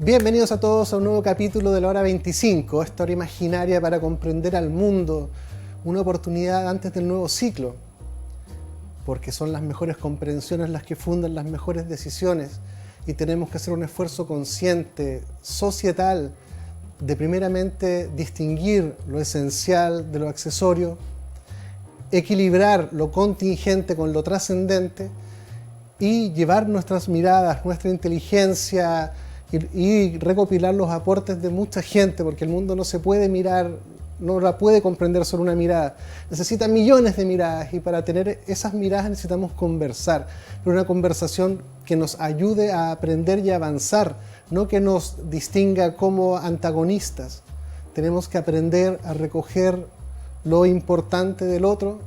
Bienvenidos a todos a un nuevo capítulo de la Hora 25, esta hora imaginaria para comprender al mundo, una oportunidad antes del nuevo ciclo, porque son las mejores comprensiones las que fundan las mejores decisiones y tenemos que hacer un esfuerzo consciente, societal, de primeramente distinguir lo esencial de lo accesorio, equilibrar lo contingente con lo trascendente y llevar nuestras miradas, nuestra inteligencia y recopilar los aportes de mucha gente, porque el mundo no se puede mirar, no la puede comprender solo una mirada, necesita millones de miradas y para tener esas miradas necesitamos conversar, pero una conversación que nos ayude a aprender y avanzar, no que nos distinga como antagonistas. Tenemos que aprender a recoger lo importante del otro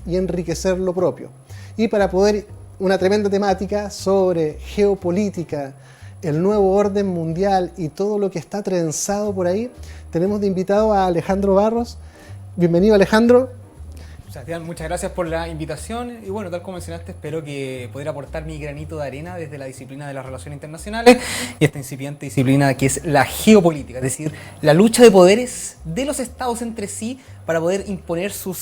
y enriquecer lo propio. Y para poder, una tremenda temática sobre geopolítica, el nuevo orden mundial y todo lo que está trenzado por ahí, tenemos de invitado a Alejandro Barros. Bienvenido, Alejandro. Sebastián, muchas gracias por la invitación y bueno, tal como mencionaste, espero que poder aportar mi granito de arena desde la disciplina de las relaciones internacionales y esta incipiente disciplina que es la geopolítica, es decir, la lucha de poderes de los estados entre sí para poder imponer su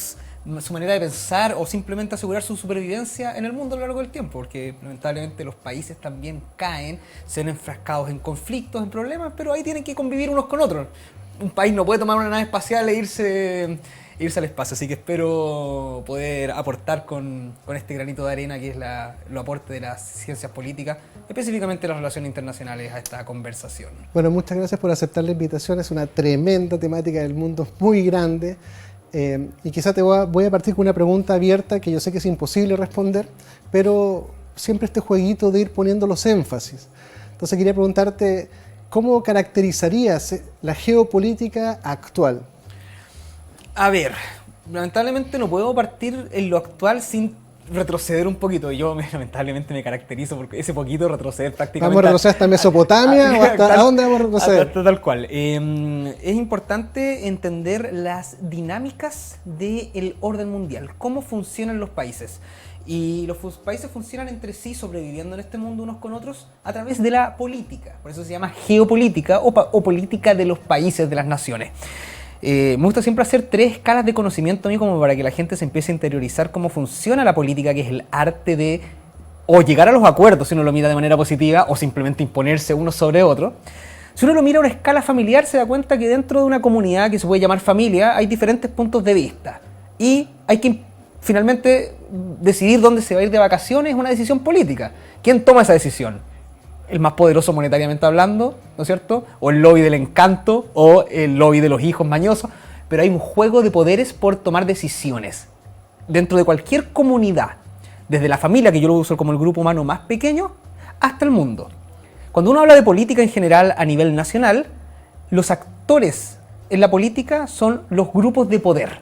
manera de pensar o simplemente asegurar su supervivencia en el mundo a lo largo del tiempo, porque lamentablemente los países también caen, se ven enfrascados en conflictos, en problemas, pero ahí tienen que convivir unos con otros. Un país no puede tomar una nave espacial e irse al espacio, así que espero poder aportar con este granito de arena que es lo aporte de las ciencias políticas, específicamente las relaciones internacionales, a esta conversación. Bueno, muchas gracias por aceptar la invitación, es una tremenda temática del mundo, muy grande. Y quizá voy a partir con una pregunta abierta que yo sé que es imposible responder, pero siempre este jueguito de ir poniendo los énfasis. Entonces quería preguntarte, ¿cómo caracterizarías la geopolítica actual? A ver, lamentablemente no puedo partir en lo actual sin retroceder un poquito. Yo lamentablemente me caracterizo por ese poquito retroceder prácticamente. ¿Vamos a retroceder hasta Mesopotamia o hasta a dónde vamos a retroceder? Tal cual. Es importante entender las dinámicas del orden mundial, cómo funcionan los países. Y los países funcionan entre sí, sobreviviendo en este mundo unos con otros a través de la política. Por eso se llama geopolítica o política de los países, de las naciones. Me gusta siempre hacer 3 escalas de conocimiento a mí como para que la gente se empiece a interiorizar cómo funciona la política, que es el arte de o llegar a los acuerdos si uno lo mira de manera positiva o simplemente imponerse uno sobre otro. Si uno lo mira a una escala familiar se da cuenta que dentro de una comunidad que se puede llamar familia hay diferentes puntos de vista y hay que finalmente decidir dónde se va a ir de vacaciones. Es una decisión política. ¿Quién toma esa decisión? El más poderoso monetariamente hablando, ¿no es cierto? O el lobby del encanto, o el lobby de los hijos mañosos. Pero hay un juego de poderes por tomar decisiones dentro de cualquier comunidad, desde la familia, que yo lo uso como el grupo humano más pequeño, hasta el mundo. Cuando uno habla de política en general a nivel nacional, los actores en la política son los grupos de poder.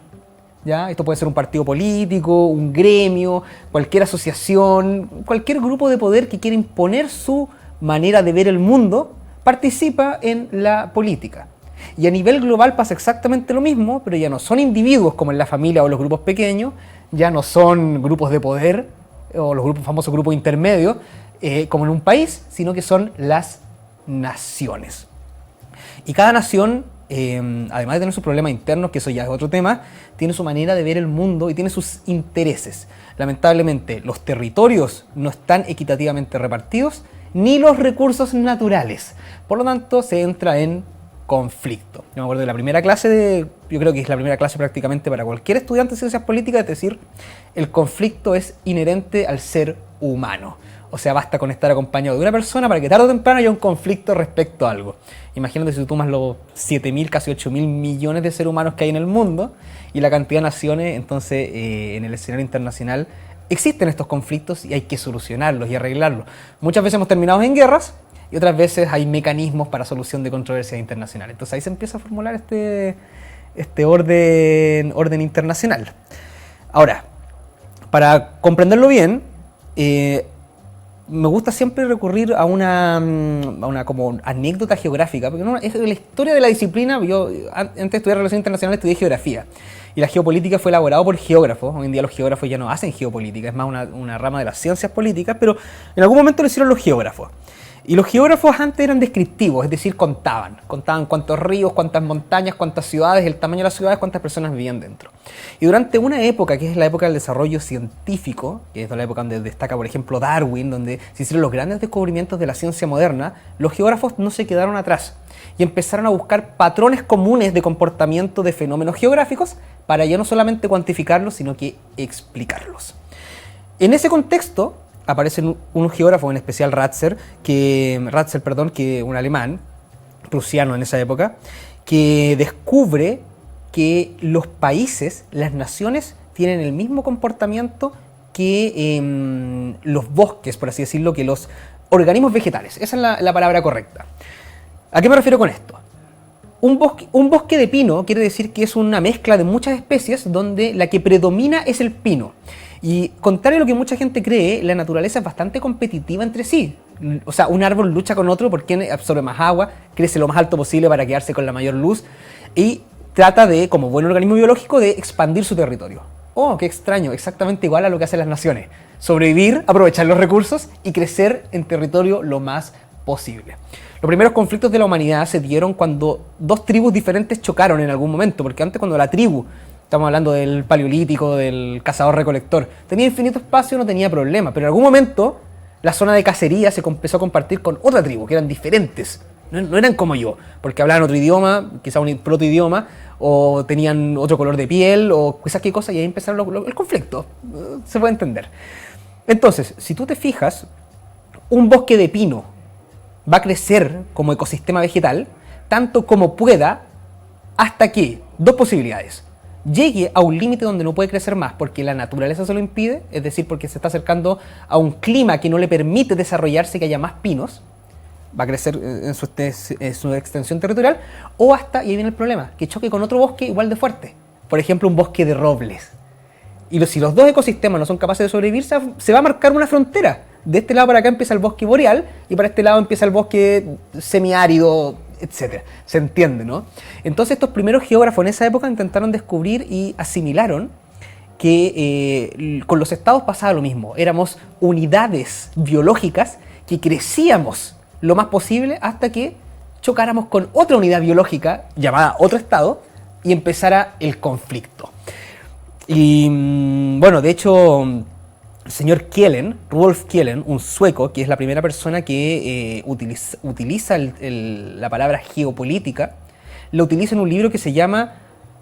¿Ya? Esto puede ser un partido político, un gremio, cualquier asociación, cualquier grupo de poder que quiera imponer su manera de ver el mundo, participa en la política. Y a nivel global pasa exactamente lo mismo, pero ya no son individuos como en la familia o los grupos pequeños, ya no son grupos de poder o los famosos grupos intermedios como en un país, sino que son las naciones. Y cada nación, además de tener sus problemas internos, que eso ya es otro tema, tiene su manera de ver el mundo y tiene sus intereses. Lamentablemente, los territorios no están equitativamente repartidos, ni los recursos naturales. Por lo tanto, se entra en conflicto. Yo me acuerdo de la primera clase, yo creo que es la primera clase prácticamente para cualquier estudiante de ciencias políticas, es decir, el conflicto es inherente al ser humano. O sea, basta con estar acompañado de una persona para que tarde o temprano haya un conflicto respecto a algo. Imagínate si tú tomas los 7.000, casi 8.000 millones de seres humanos que hay en el mundo y la cantidad de naciones, entonces en el escenario internacional existen estos conflictos y hay que solucionarlos y arreglarlos. Muchas veces hemos terminado en guerras y otras veces hay mecanismos para solución de controversias internacionales. Entonces ahí se empieza a formular este orden internacional. Ahora, para comprenderlo bien, me gusta siempre recurrir a una como anécdota geográfica, porque es la historia de la disciplina. Yo antes de estudiar Relaciones Internacionales estudié Geografía, y la geopolítica fue elaborada por geógrafos. Hoy en día los geógrafos ya no hacen geopolítica, es más una rama de las ciencias políticas, pero en algún momento lo hicieron los geógrafos. Y los geógrafos antes eran descriptivos, es decir, contaban cuántos ríos, cuántas montañas, cuántas ciudades, el tamaño de las ciudades, cuántas personas vivían dentro. Y durante una época, que es la época del desarrollo científico, que es la época donde destaca, por ejemplo, Darwin, donde se hicieron los grandes descubrimientos de la ciencia moderna, los geógrafos no se quedaron atrás y empezaron a buscar patrones comunes de comportamiento de fenómenos geográficos para ya no solamente cuantificarlos, sino que explicarlos. En ese contexto aparecen unos geógrafos, en especial Ratzer, que un alemán, prusiano en esa época, que descubre que los países, las naciones, tienen el mismo comportamiento que los bosques, por así decirlo, que los organismos vegetales. Esa es la palabra correcta. ¿A qué me refiero con esto? Un bosque de pino quiere decir que es una mezcla de muchas especies donde la que predomina es el pino. Y contrario a lo que mucha gente cree, la naturaleza es bastante competitiva entre sí. O sea, un árbol lucha con otro porque absorbe más agua, crece lo más alto posible para quedarse con la mayor luz y trata de, como buen organismo biológico, de expandir su territorio. Oh, qué extraño, exactamente igual a lo que hacen las naciones. Sobrevivir, aprovechar los recursos y crecer en territorio lo más posible. Los primeros conflictos de la humanidad se dieron cuando dos tribus diferentes chocaron en algún momento, porque antes cuando la tribu, estamos hablando del paleolítico, del cazador-recolector, tenía infinito espacio, no tenía problema, pero en algún momento la zona de cacería se empezó a compartir con otra tribu, que eran diferentes, no eran como yo, porque hablaban otro idioma, quizá un protoidioma, o tenían otro color de piel, o quizás qué cosa, y ahí empezaron el conflicto, se puede entender. Entonces, si tú te fijas, un bosque de pino va a crecer como ecosistema vegetal, tanto como pueda, hasta que, dos posibilidades, llegue a un límite donde no puede crecer más porque la naturaleza se lo impide, es decir, porque se está acercando a un clima que no le permite desarrollarse, que haya más pinos, va a crecer en su extensión territorial, o hasta, y ahí viene el problema, que choque con otro bosque igual de fuerte, por ejemplo un bosque de robles. Y si los dos ecosistemas no son capaces de sobrevivir, se va a marcar una frontera. De este lado para acá empieza el bosque boreal y para este lado empieza el bosque semiárido, etc. Se entiende, ¿no? Entonces estos primeros geógrafos en esa época intentaron descubrir y asimilaron que con los estados pasaba lo mismo. Éramos unidades biológicas que crecíamos lo más posible hasta que chocáramos con otra unidad biológica llamada otro estado y empezara el conflicto. Y bueno, de hecho, el señor Kjellén, Rolf Kjellén, un sueco, que es la primera persona que utiliza la palabra geopolítica, la utiliza en un libro que se llama,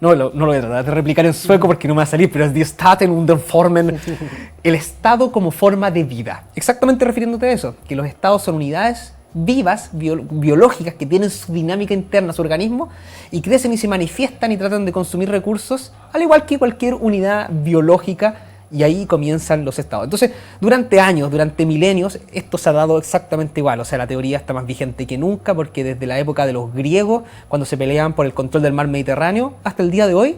no lo voy a tratar de replicar en sueco porque no me va a salir, pero es Die Staten und der Formen, el Estado como forma de vida. Exactamente refiriéndote a eso, que los estados son unidades vivas, biológicas, que tienen su dinámica interna, su organismo, y crecen y se manifiestan y tratan de consumir recursos, al igual que cualquier unidad biológica, y ahí comienzan los estados. Entonces, durante años, durante milenios, esto se ha dado exactamente igual, o sea, la teoría está más vigente que nunca, porque desde la época de los griegos, cuando se peleaban por el control del mar Mediterráneo, hasta el día de hoy,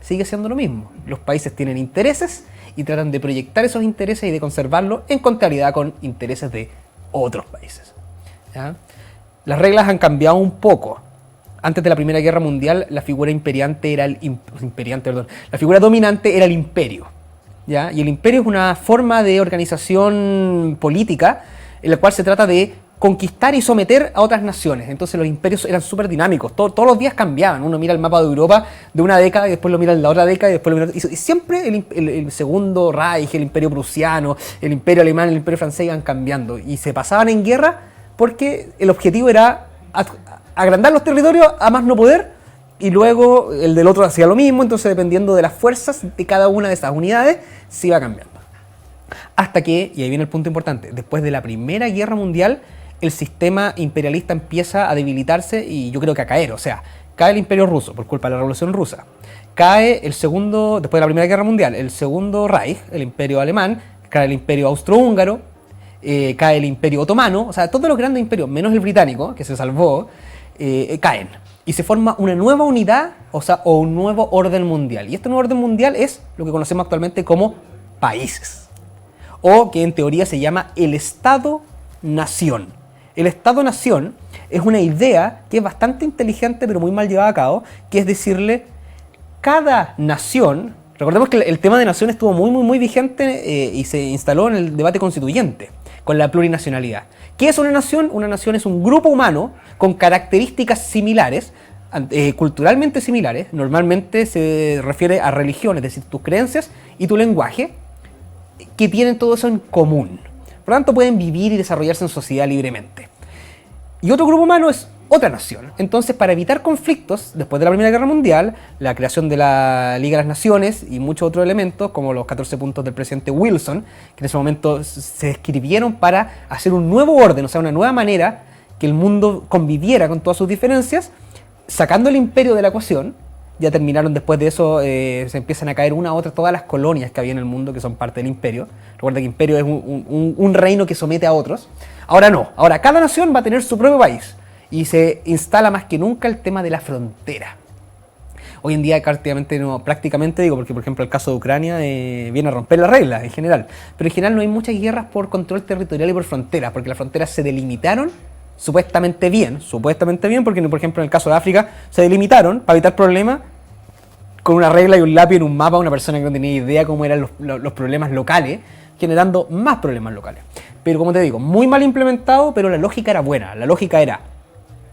sigue siendo lo mismo. Los países tienen intereses y tratan de proyectar esos intereses y de conservarlos en contrariedad con intereses de otros países. ¿Ya? Las reglas han cambiado un poco. Antes de la Primera Guerra Mundial, la figura la figura dominante era el imperio, ¿ya? Y el imperio es una forma de organización política en la cual se trata de conquistar y someter a otras naciones. Entonces los imperios eran súper dinámicos, todos los días cambiaban. Uno mira el mapa de Europa de una década y después lo mira en la otra década y después lo mira... Y siempre el segundo Reich, el imperio prusiano, el imperio alemán, el imperio francés iban cambiando y se pasaban en guerra porque el objetivo era agrandar los territorios a más no poder, y luego el del otro hacía lo mismo. Entonces, dependiendo de las fuerzas de cada una de esas unidades, se iba cambiando. Hasta que, y ahí viene el punto importante, después de la Primera Guerra Mundial, el sistema imperialista empieza a debilitarse y yo creo que a caer. O sea, cae el Imperio Ruso por culpa de la Revolución Rusa. Cae el segundo, después de la Primera Guerra Mundial, el segundo Reich, el Imperio Alemán, cae el Imperio Austrohúngaro, cae el Imperio Otomano, o sea, todos los grandes imperios, menos el británico, que se salvó, caen. Y se forma una nueva unidad, o un nuevo orden mundial. Y este nuevo orden mundial es lo que conocemos actualmente como países. O que en teoría se llama el Estado-Nación. El Estado-Nación es una idea que es bastante inteligente pero muy mal llevada a cabo, que es decirle, cada nación... Recordemos que el tema de nación estuvo muy vigente y se instaló en el debate constituyente con la plurinacionalidad. ¿Qué es una nación? Una nación es un grupo humano con características similares, culturalmente similares. Normalmente se refiere a religión, es decir, tus creencias y tu lenguaje, que tienen todo eso en común. Por lo tanto, pueden vivir y desarrollarse en sociedad libremente. Y otro grupo humano es otra nación. Entonces, para evitar conflictos, después de la Primera Guerra Mundial, la creación de la Liga de las Naciones y muchos otros elementos, como los 14 puntos del presidente Wilson, que en ese momento se escribieron para hacer un nuevo orden, o sea, una nueva manera que el mundo conviviera con todas sus diferencias, sacando el imperio de la ecuación. Ya terminaron después de eso, se empiezan a caer una a otra todas las colonias que había en el mundo que son parte del imperio. Recuerda que imperio es un reino que somete a otros. Ahora no, ahora cada nación va a tener su propio país y se instala más que nunca el tema de la frontera. Hoy en día prácticamente digo, porque por ejemplo el caso de Ucrania viene a romper la regla en general. Pero en general no hay muchas guerras por control territorial y por fronteras, porque las fronteras se delimitaron supuestamente bien, porque por ejemplo en el caso de África se delimitaron para evitar problemas con una regla y un lápiz en un mapa, una persona que no tenía idea cómo eran los problemas locales, generando más problemas locales. Pero como te digo, muy mal implementado, pero la lógica era buena. La lógica era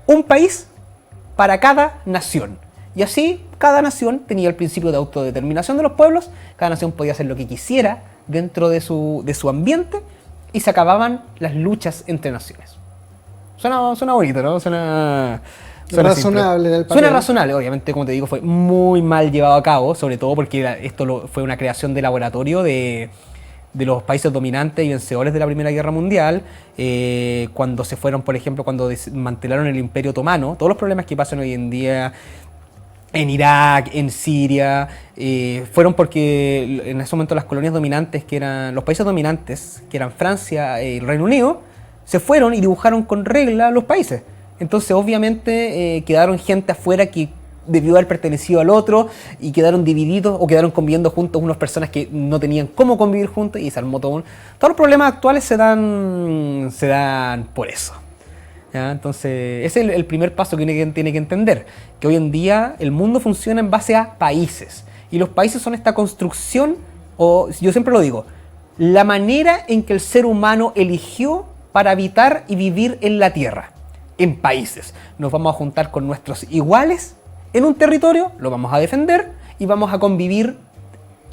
un país para cada nación. Y así cada nación tenía el principio de autodeterminación de los pueblos, cada nación podía hacer lo que quisiera dentro de su ambiente y se acababan las luchas entre naciones. Suena bonito, ¿no? Suena razonable en el papel. Suena razonable, obviamente, como te digo, fue muy mal llevado a cabo, sobre todo porque esto fue una creación de laboratorio de los países dominantes y vencedores de la Primera Guerra Mundial, cuando se fueron, por ejemplo, cuando desmantelaron el Imperio Otomano, todos los problemas que pasan hoy en día en Irak, en Siria, fueron porque en ese momento las colonias dominantes, que eran los países dominantes, que eran Francia y el Reino Unido, se fueron y dibujaron con regla los países. Entonces, obviamente, quedaron gente afuera que debió haber pertenecido al otro y quedaron divididos o quedaron conviviendo juntos unas personas que no tenían cómo convivir juntos y se armó todo. Todos los problemas actuales se dan por eso. ¿Ya? Entonces, ese es el primer paso que tiene que entender, que hoy en día el mundo funciona en base a países. Y los países son esta construcción, o yo siempre lo digo, la manera en que el ser humano eligió para habitar y vivir en la Tierra, en países. Nos vamos a juntar con nuestros iguales en un territorio, lo vamos a defender y vamos a convivir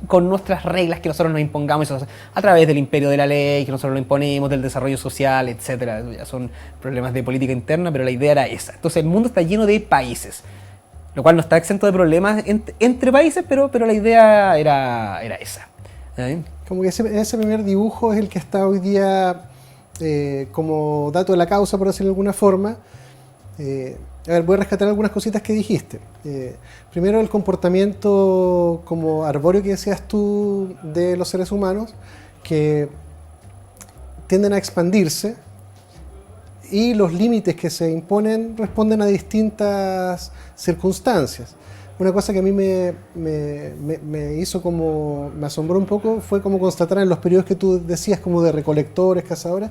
con nuestras reglas que nosotros nos impongamos a través del imperio de la ley, que nosotros lo imponemos, del desarrollo social, etc. Ya son problemas de política interna, pero la idea era esa. Entonces el mundo está lleno de países, lo cual no está exento de problemas entre países, pero la idea era esa. ¿Sí? Como que ese primer dibujo es el que está hoy día como dato de la causa, por decirlo de alguna forma. A ver, voy a rescatar algunas cositas que dijiste. Primero, el comportamiento como arbóreo que decías tú de los seres humanos, que tienden a expandirse y los límites que se imponen responden a distintas circunstancias. Una cosa que a mí me hizo como, me asombró un poco, fue como constatar en los periodos que tú decías como de recolectores, cazadores,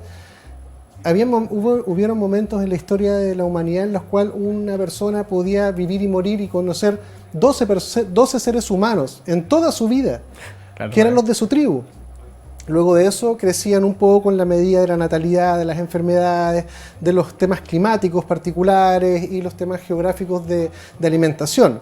hubieron momentos en la historia de la humanidad en los cuales una persona podía vivir y morir y conocer 12 seres humanos en toda su vida, claro, que eran los de su tribu. Luego de eso crecían un poco en la medida de la natalidad, de las enfermedades, de los temas climáticos particulares y los temas geográficos de alimentación.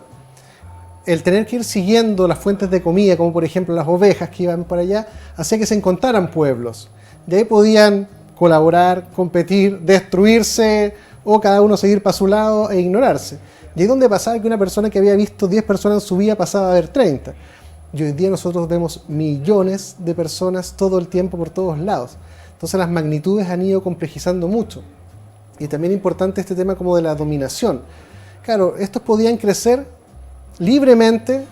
El tener que ir siguiendo las fuentes de comida, como por ejemplo las ovejas que iban para allá, hacía que se encontraran pueblos. De ahí podían colaborar, competir, destruirse o cada uno seguir para su lado e ignorarse. Y ahí donde pasaba que una persona que había visto 10 personas en su vida pasaba a ver 30. Y hoy día nosotros vemos millones de personas todo el tiempo por todos lados. Entonces las magnitudes han ido complejizando mucho. Y también importante este tema como de la dominación. Claro, estos podían crecer libremente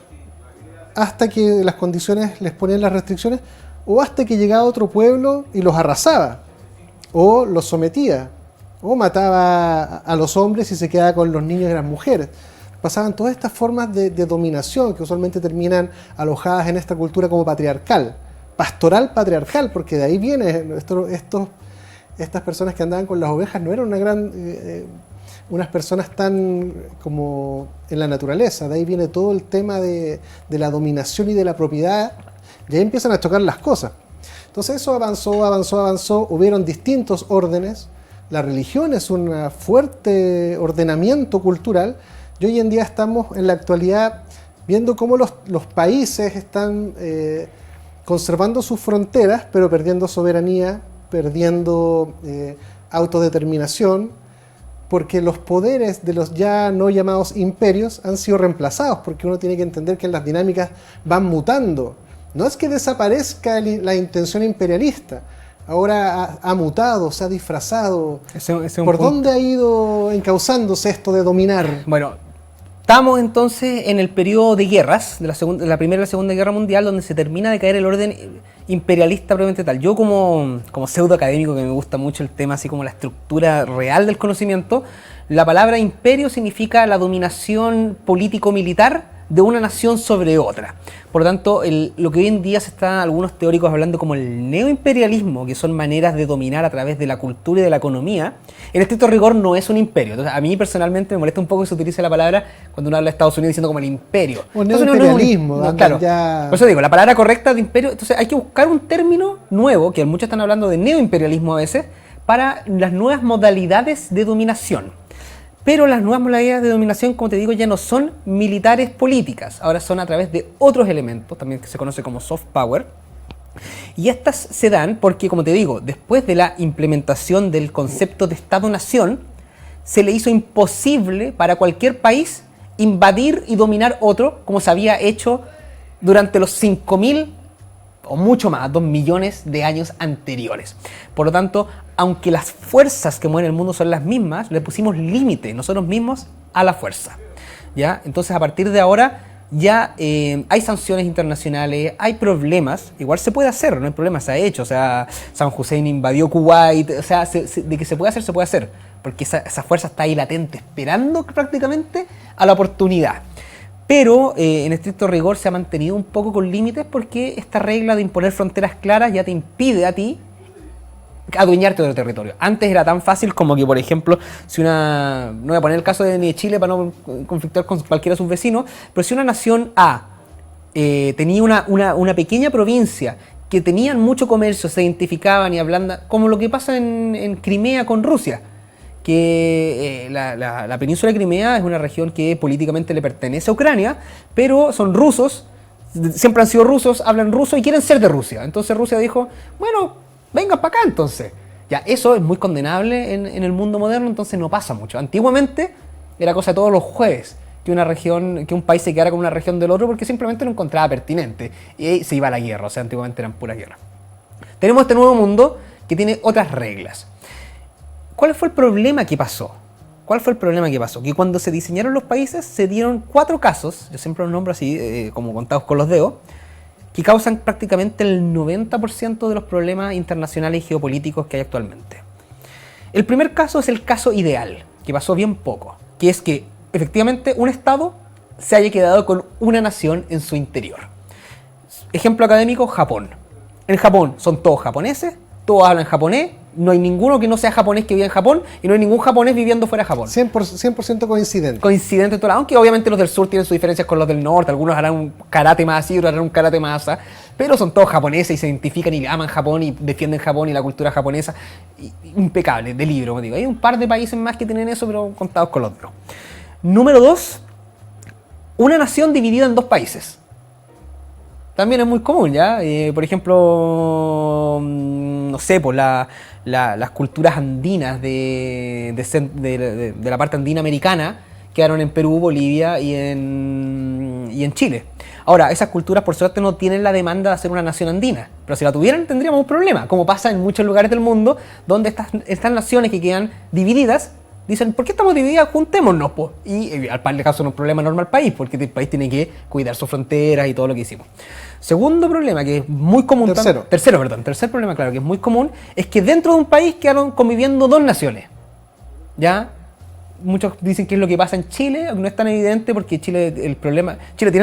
hasta que las condiciones les ponían las restricciones o hasta que llegaba otro pueblo y los arrasaba o los sometía o mataba a los hombres y se quedaba con los niños y las mujeres. Pasaban todas estas formas de dominación que usualmente terminan alojadas en esta cultura como patriarcal, pastoral patriarcal, porque de ahí viene estas personas que andaban con las ovejas no eran unas personas tan como en la naturaleza. De ahí viene todo el tema de la dominación y de la propiedad, y ahí empiezan a chocar las cosas. Entonces eso avanzó, hubieron distintos órdenes, la religión es un fuerte ordenamiento cultural, y hoy en día estamos en la actualidad viendo cómo los países están conservando sus fronteras, pero perdiendo soberanía, perdiendo autodeterminación, porque los poderes de los ya no llamados imperios han sido reemplazados, porque uno tiene que entender que las dinámicas van mutando. No es que desaparezca la intención imperialista, ahora ha mutado, se ha disfrazado. ¿Por dónde ha ido encauzándose esto de dominar? Bueno, estamos entonces en el periodo de guerras, de la Primera y la Segunda Guerra Mundial, donde se termina de caer el orden imperialista propiamente tal. Yo como pseudo académico, que me gusta mucho el tema, así como la estructura real del conocimiento, la palabra imperio significa la dominación político-militar de una nación sobre otra. Por lo tanto, lo que hoy en día se está algunos teóricos hablando como el neoimperialismo, que son maneras de dominar a través de la cultura y de la economía, en estricto rigor no es un imperio. Entonces, a mí personalmente me molesta un poco que se utilice la palabra cuando uno habla de Estados Unidos diciendo como el imperio. O neoimperialismo. Claro. Por eso digo, la palabra correcta de imperio, entonces hay que buscar un término nuevo, que muchos están hablando de neoimperialismo a veces, para las nuevas modalidades de dominación. Pero las nuevas modalidades de dominación, como te digo, ya no son militares políticas, ahora son a través de otros elementos, también que se conoce como soft power. Y estas se dan porque, como te digo, después de la implementación del concepto de Estado-Nación, se le hizo imposible para cualquier país invadir y dominar otro, como se había hecho durante los 5.000 o mucho más, 2 millones de años anteriores. Por lo tanto, aunque las fuerzas que mueven el mundo son las mismas, le pusimos límite nosotros mismos a la fuerza, ¿ya? Entonces, a partir de ahora, ya hay sanciones internacionales, hay problemas, igual se puede hacer, no hay problema, se ha hecho, o sea, Saddam Hussein invadió Kuwait, o sea, de que se puede hacer, porque esa fuerza está ahí latente, esperando prácticamente a la oportunidad. Pero en estricto rigor se ha mantenido un poco con límites porque esta regla de imponer fronteras claras ya te impide a ti adueñarte de otro territorio. Antes era tan fácil como que, por ejemplo, si no voy a poner el caso de Chile para no conflictar con cualquiera de sus vecinos, pero si una nación A tenía una pequeña provincia que tenían mucho comercio, se identificaban y hablaban, como lo que pasa en Crimea con Rusia, que la península de Crimea es una región que políticamente le pertenece a Ucrania, pero son rusos, siempre han sido rusos, hablan ruso y quieren ser de Rusia. Entonces Rusia dijo, bueno, vengan para acá entonces. Ya, eso es muy condenable en el mundo moderno, entonces no pasa mucho. Antiguamente era cosa de todos los jueves que un país se quedara con una región del otro porque simplemente lo encontraba pertinente y se iba a la guerra, o sea, antiguamente eran puras guerras. Tenemos este nuevo mundo que tiene otras reglas. ¿Cuál fue el problema que pasó? Que cuando se diseñaron los países se dieron 4 casos, yo siempre los nombro así, como contados con los dedos, que causan prácticamente el 90% de los problemas internacionales y geopolíticos que hay actualmente. El primer caso es el caso ideal, que pasó bien poco, que es que efectivamente un Estado se haya quedado con una nación en su interior. Ejemplo académico, Japón. En Japón son todos japoneses, todos hablan japonés, no hay ninguno que no sea japonés que viva en Japón y no hay ningún japonés viviendo fuera de Japón. 100% coincidente. Coincidente en todo lado, aunque obviamente los del sur tienen sus diferencias con los del norte, algunos harán un karate más así, otros harán un karate más así, pero son todos japoneses y se identifican y aman Japón y defienden Japón y la cultura japonesa. Impecable, de libro, como digo. Hay un par de países más que tienen eso, pero contados con los dedos. Número 2, una nación dividida en 2 países. También es muy común, ¿ya? Por ejemplo, no sé, pues las culturas andinas de la parte andina americana quedaron en Perú, Bolivia y en Chile. Ahora, esas culturas por suerte no tienen la demanda de hacer una nación andina, pero si la tuvieran tendríamos un problema, como pasa en muchos lugares del mundo, donde estas naciones que quedan divididas dicen, ¿por qué estamos divididas? Juntémonos, pues. Y al par de caso no es un problema normal al país, porque el país tiene que cuidar sus fronteras y todo lo que hicimos. Segundo problema, que es muy común... Tercer problema, claro, que es muy común, es que dentro de un país quedaron conviviendo 2 naciones. ¿Ya? Muchos dicen que es lo que pasa en Chile, no es tan evidente porque Chile tiene el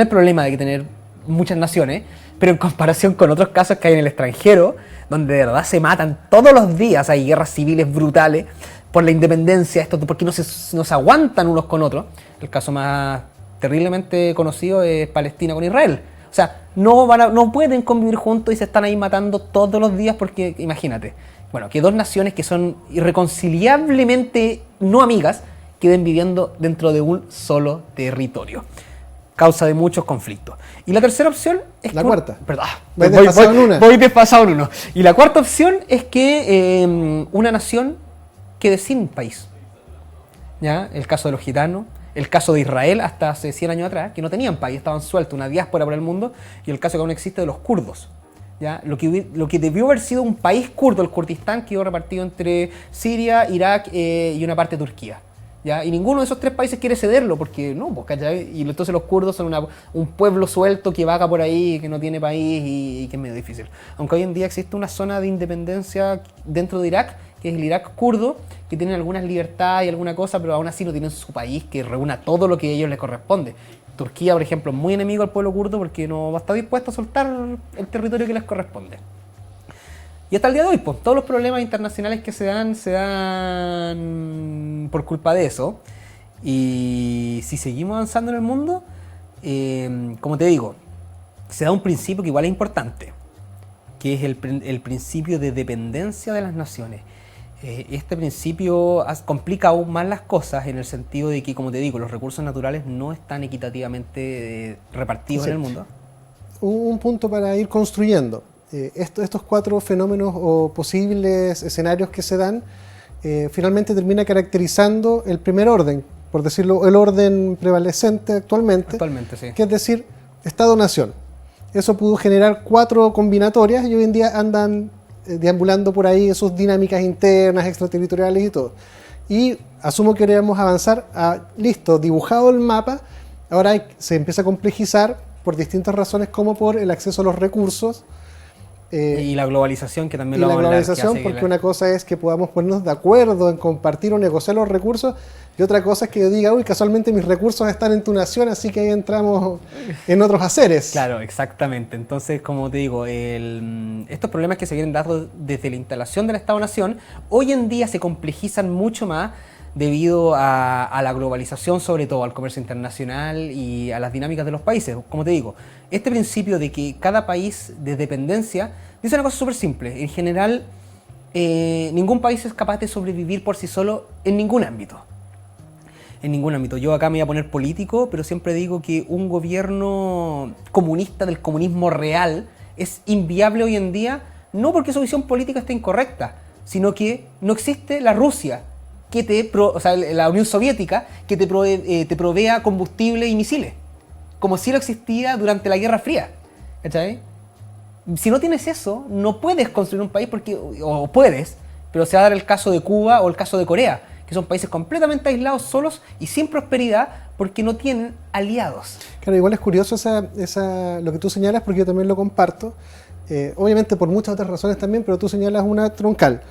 problema de que tener muchas naciones, pero en comparación con otros casos que hay en el extranjero, donde de verdad se matan todos los días, hay guerras civiles brutales por la independencia, porque no se aguantan unos con otros. El caso más terriblemente conocido es Palestina con Israel. O sea, no pueden convivir juntos y se están ahí matando todos los días porque, imagínate, bueno, que dos naciones que son irreconciliablemente no amigas queden viviendo dentro de un solo territorio. Causa de muchos conflictos. Y la tercera opción es la que... cuarta. Perdón, Voy desfasado en uno. Y la cuarta opción es que una nación quede sin país. ¿Ya? El caso de los gitanos, el caso de Israel hasta hace 100 años atrás, que no tenían país, estaban sueltos, una diáspora por el mundo, y el caso que aún existe de los kurdos. ¿Ya? Lo que debió haber sido un país kurdo, el Kurdistán, quedó repartido entre Siria, Irak y una parte de Turquía. ¿Ya? Y ninguno de esos tres países quiere cederlo, porque no, pues, ¿cachai? Y entonces los kurdos son un pueblo suelto que vaga por ahí, que no tiene país y que es medio difícil. Aunque hoy en día existe una zona de independencia dentro de Irak, que es el Irak kurdo, que tienen algunas libertades y alguna cosa, pero aún así no tienen su país que reúna todo lo que a ellos les corresponde. Turquía, por ejemplo, es muy enemigo al pueblo kurdo porque no está dispuesto a soltar el territorio que les corresponde. Y hasta el día de hoy, pues, todos los problemas internacionales que se dan por culpa de eso. Y si seguimos avanzando en el mundo, como te digo, se da un principio que igual es importante, que es el principio de dependencia de las naciones. Este principio complica aún más las cosas en el sentido de que, como te digo, los recursos naturales no están equitativamente repartidos en el mundo. Un punto para ir construyendo. Estos cuatro fenómenos o posibles escenarios que se dan, finalmente termina caracterizando el primer orden, por decirlo, el orden prevalecente actualmente, Sí. Que es decir, Estado-Nación. Eso pudo generar cuatro combinatorias y hoy en día andan deambulando por ahí sus dinámicas internas, extraterritoriales y todo. Y asumo que queremos avanzar listo, dibujado el mapa, ahora se empieza a complejizar por distintas razones, como por el acceso a los recursos, y la globalización, que también lo vamos a hablar. Y la globalización, porque una cosa es que podamos ponernos de acuerdo en compartir o negociar los recursos, y otra cosa es que yo diga, uy, casualmente mis recursos están en tu nación, así que ahí entramos en otros haceres. Claro, exactamente. Entonces, como te digo, estos problemas que se vienen dando desde la instalación del Estado-Nación, hoy en día se complejizan mucho más debido a la globalización, sobre todo al comercio internacional y a las dinámicas de los países. Como te digo, este principio de que cada país de dependencia dice una cosa súper simple. En general, ningún país es capaz de sobrevivir por sí solo en ningún ámbito. En ningún ámbito. Yo acá me voy a poner político, pero siempre digo que un gobierno comunista del comunismo real es inviable hoy en día, no porque su visión política esté incorrecta, sino que no existe la Rusia, la Unión Soviética, que te provea combustible y misiles, como si lo existía durante la Guerra Fría. ¿Cachai? Si no tienes eso, no puedes construir un país, o puedes, pero se va a dar el caso de Cuba o el caso de Corea, que son países completamente aislados, solos y sin prosperidad, porque no tienen aliados. Claro, igual es curioso lo que tú señalas, porque yo también lo comparto, obviamente por muchas otras razones también, pero tú señalas una troncal.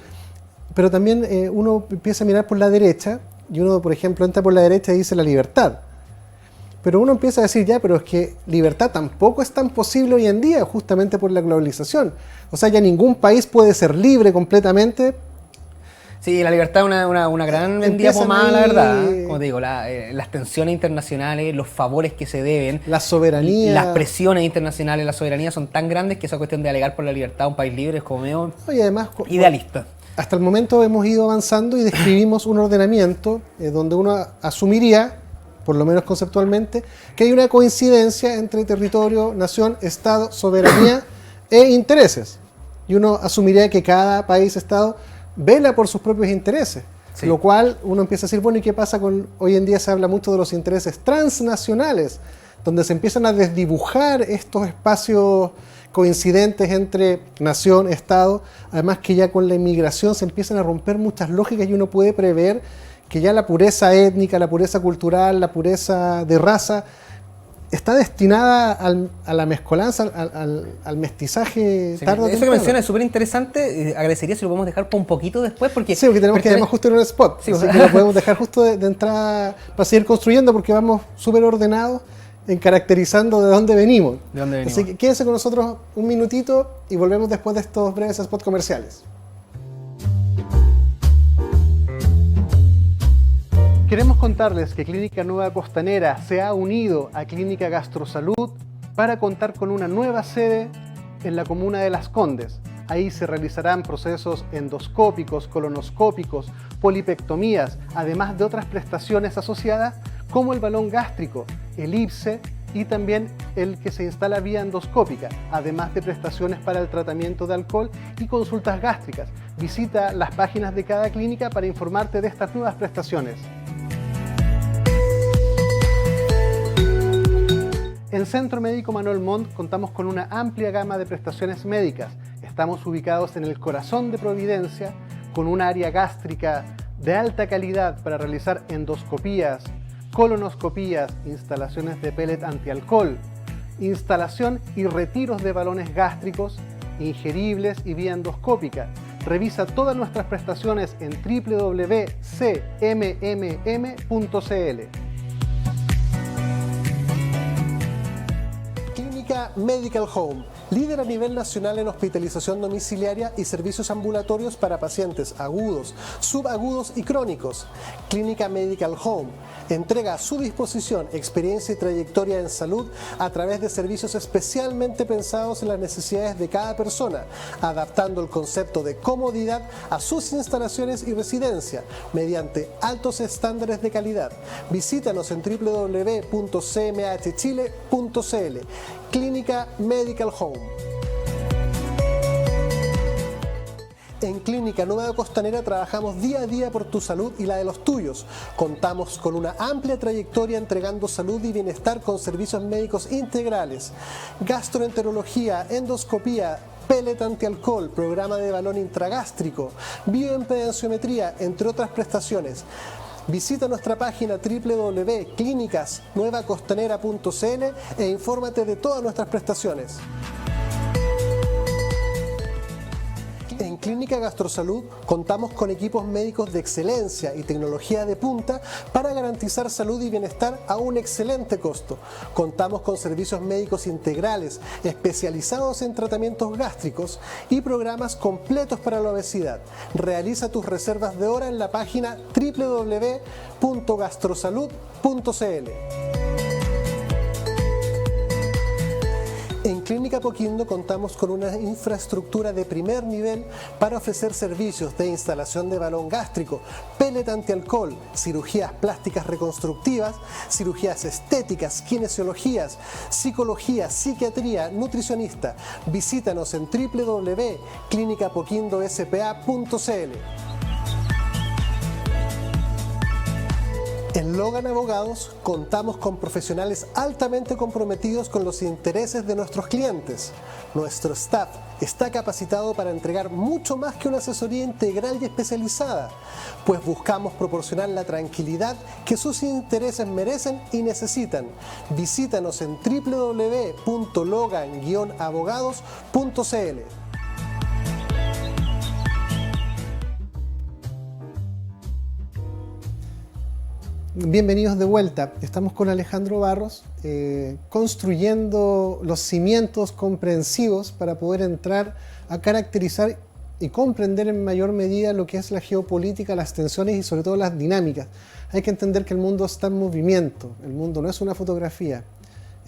Pero también uno empieza a mirar por la derecha, y uno, por ejemplo, entra por la derecha y dice la libertad. Pero uno empieza a decir, ya, pero es que libertad tampoco es tan posible hoy en día, justamente por la globalización. O sea, ya ningún país puede ser libre completamente. Sí, la libertad es una gran vendida pomada, la verdad. Como te digo, las tensiones internacionales, los favores que se deben, la soberanía, las presiones internacionales, la soberanía son tan grandes que esa cuestión de alegar por la libertad a un país libre es como medio idealista. Hasta el momento hemos ido avanzando y describimos un ordenamiento donde uno asumiría, por lo menos conceptualmente, que hay una coincidencia entre territorio, nación, Estado, soberanía e intereses. Y uno asumiría que cada país, Estado, vela por sus propios intereses. Sí. Lo cual uno empieza a decir, bueno, ¿y qué pasa con...? Hoy en día se habla mucho de los intereses transnacionales, donde se empiezan a desdibujar estos espacios coincidentes entre nación, Estado, además que ya con la inmigración se empiezan a romper muchas lógicas y uno puede prever que ya la pureza étnica, la pureza cultural, la pureza de raza está destinada a la mezcolanza, al mestizaje tarde o temprano. Eso que mencionas es súper interesante. Agradecería si lo podemos dejar por un poquito después. Porque tenemos que además justo en un spot. Sí, así que lo podemos dejar justo de entrada para seguir construyendo, porque vamos súper ordenados en caracterizando de dónde venimos. Así que quédense con nosotros un minutito y volvemos después de estos breves spots comerciales. Queremos contarles que Clínica Nueva Costanera se ha unido a Clínica Gastrosalud para contar con una nueva sede en la comuna de Las Condes, Ahí se realizarán procesos endoscópicos, colonoscópicos, polipectomías, además de otras prestaciones asociadas como el balón gástrico, el IPSE y también el que se instala vía endoscópica, además de prestaciones para el tratamiento de alcohol y consultas gástricas. Visita las páginas de cada clínica para informarte de estas nuevas prestaciones. En Centro Médico Manuel Montt contamos con una amplia gama de prestaciones médicas. Estamos ubicados en el corazón de Providencia, con un área gástrica de alta calidad para realizar endoscopías, colonoscopías, instalaciones de pellet antialcohol, instalación y retiros de balones gástricos, ingeribles y vía endoscópica. Revisa todas nuestras prestaciones en www.cmmm.cl. Clínica Medical Home, líder a nivel nacional en hospitalización domiciliaria y servicios ambulatorios para pacientes agudos, subagudos y crónicos. Clínica Medical Home entrega a su disposición experiencia y trayectoria en salud a través de servicios especialmente pensados en las necesidades de cada persona, adaptando el concepto de comodidad a sus instalaciones y residencia mediante altos estándares de calidad. Visítanos en www.cmhchile.cl. Clínica Medical Home. En Clínica Nueva Costanera trabajamos día a día por tu salud y la de los tuyos. Contamos con una amplia trayectoria entregando salud y bienestar con servicios médicos integrales, gastroenterología, endoscopía, pellet antialcohol, programa de balón intragástrico, bioimpedenciometría, entre otras prestaciones. Visita nuestra página www.clinicasnuevacostanera.cl e infórmate de todas nuestras prestaciones. En Clínica Gastrosalud contamos con equipos médicos de excelencia y tecnología de punta para garantizar salud y bienestar a un excelente costo. Contamos con servicios médicos integrales especializados en tratamientos gástricos y programas completos para la obesidad. Realiza tus reservas de hora en la página www.gastrosalud.cl. En Clínica Apoquindo contamos con una infraestructura de primer nivel para ofrecer servicios de instalación de balón gástrico, pellet antialcohol, cirugías plásticas reconstructivas, cirugías estéticas, kinesiologías, psicología, psiquiatría, nutricionista. Visítanos en www.clinicapoquindospa.cl. En Logan Abogados contamos con profesionales altamente comprometidos con los intereses de nuestros clientes. Nuestro staff está capacitado para entregar mucho más que una asesoría integral y especializada, pues buscamos proporcionar la tranquilidad que sus intereses merecen y necesitan. Visítanos en www.logan-abogados.cl. Bienvenidos de vuelta. Estamos con Alejandro Barros construyendo los cimientos comprensivos para poder entrar a caracterizar y comprender en mayor medida lo que es la geopolítica, las tensiones y sobre todo las dinámicas. Hay que entender que el mundo está en movimiento, el mundo no es una fotografía.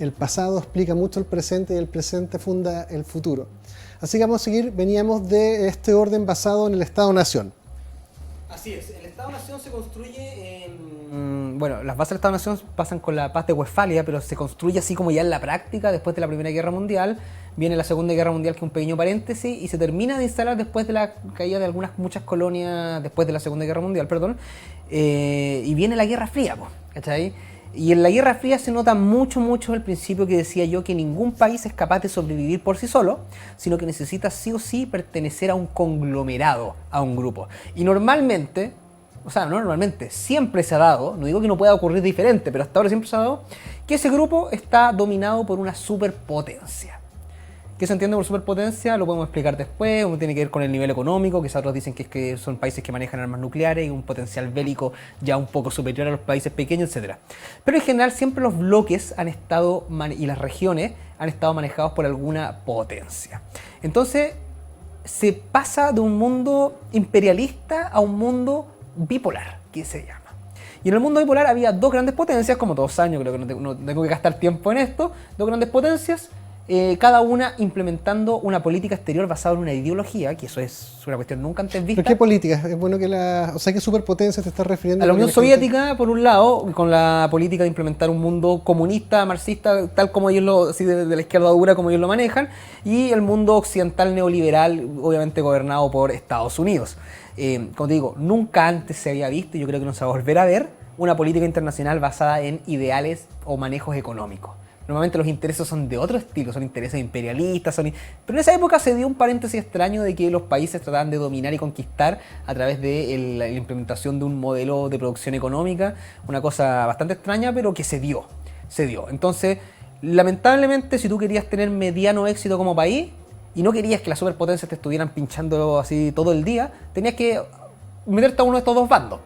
El pasado explica mucho el presente y el presente funda el futuro. Así que vamos a seguir, veníamos de este orden basado en el Estado-Nación. Así es, el Estado-Nación se construye bueno, las bases del Estado-Nación pasan con la paz de Westfalia, pero se construye así como ya en la práctica después de la Primera Guerra Mundial. Viene la Segunda Guerra Mundial, que es un pequeño paréntesis, y se termina de instalar después de la caída de muchas colonias, después de la Segunda Guerra Mundial, perdón, y viene la Guerra Fría, ¿cachai? Y en la Guerra Fría se nota mucho el principio que decía yo, que ningún país es capaz de sobrevivir por sí solo, sino que necesita sí o sí pertenecer a un conglomerado, a un grupo. Y normalmente, siempre se ha dado, no digo que no pueda ocurrir diferente, pero hasta ahora siempre se ha dado, que ese grupo está dominado por una superpotencia. ¿Qué se entiende por superpotencia? Lo podemos explicar después. Uno tiene que ver con el nivel económico, que otros dicen que son países que manejan armas nucleares y un potencial bélico ya un poco superior a los países pequeños, etc. Pero en general siempre los bloques han estado y las regiones han estado manejados por alguna potencia. Entonces se pasa de un mundo imperialista a un mundo bipolar, que se llama. Y en el mundo bipolar había dos grandes potencias, como todos saben, yo creo que no tengo que gastar tiempo en esto, dos grandes potencias, cada una implementando una política exterior basada en una ideología, que eso es una cuestión nunca antes vista. ¿Pero qué políticas? Es bueno que o sea, ¿qué superpotencia te estás refiriendo? A la Unión Soviética, por un lado, con la política de implementar un mundo comunista, marxista, tal como ellos así de la izquierda dura como ellos lo manejan, y el mundo occidental neoliberal, obviamente gobernado por Estados Unidos. Como te digo, nunca antes se había visto, y yo creo que no se va a volver a ver, una política internacional basada en ideales o manejos económicos. Normalmente los intereses son de otro estilo, son intereses imperialistas, pero en esa época se dio un paréntesis extraño de que los países trataban de dominar y conquistar a través de la implementación de un modelo de producción económica, una cosa bastante extraña, pero que se dio. Entonces, lamentablemente, si tú querías tener mediano éxito como país y no querías que las superpotencias te estuvieran pinchando así todo el día, tenías que meterte a uno de estos dos bandos.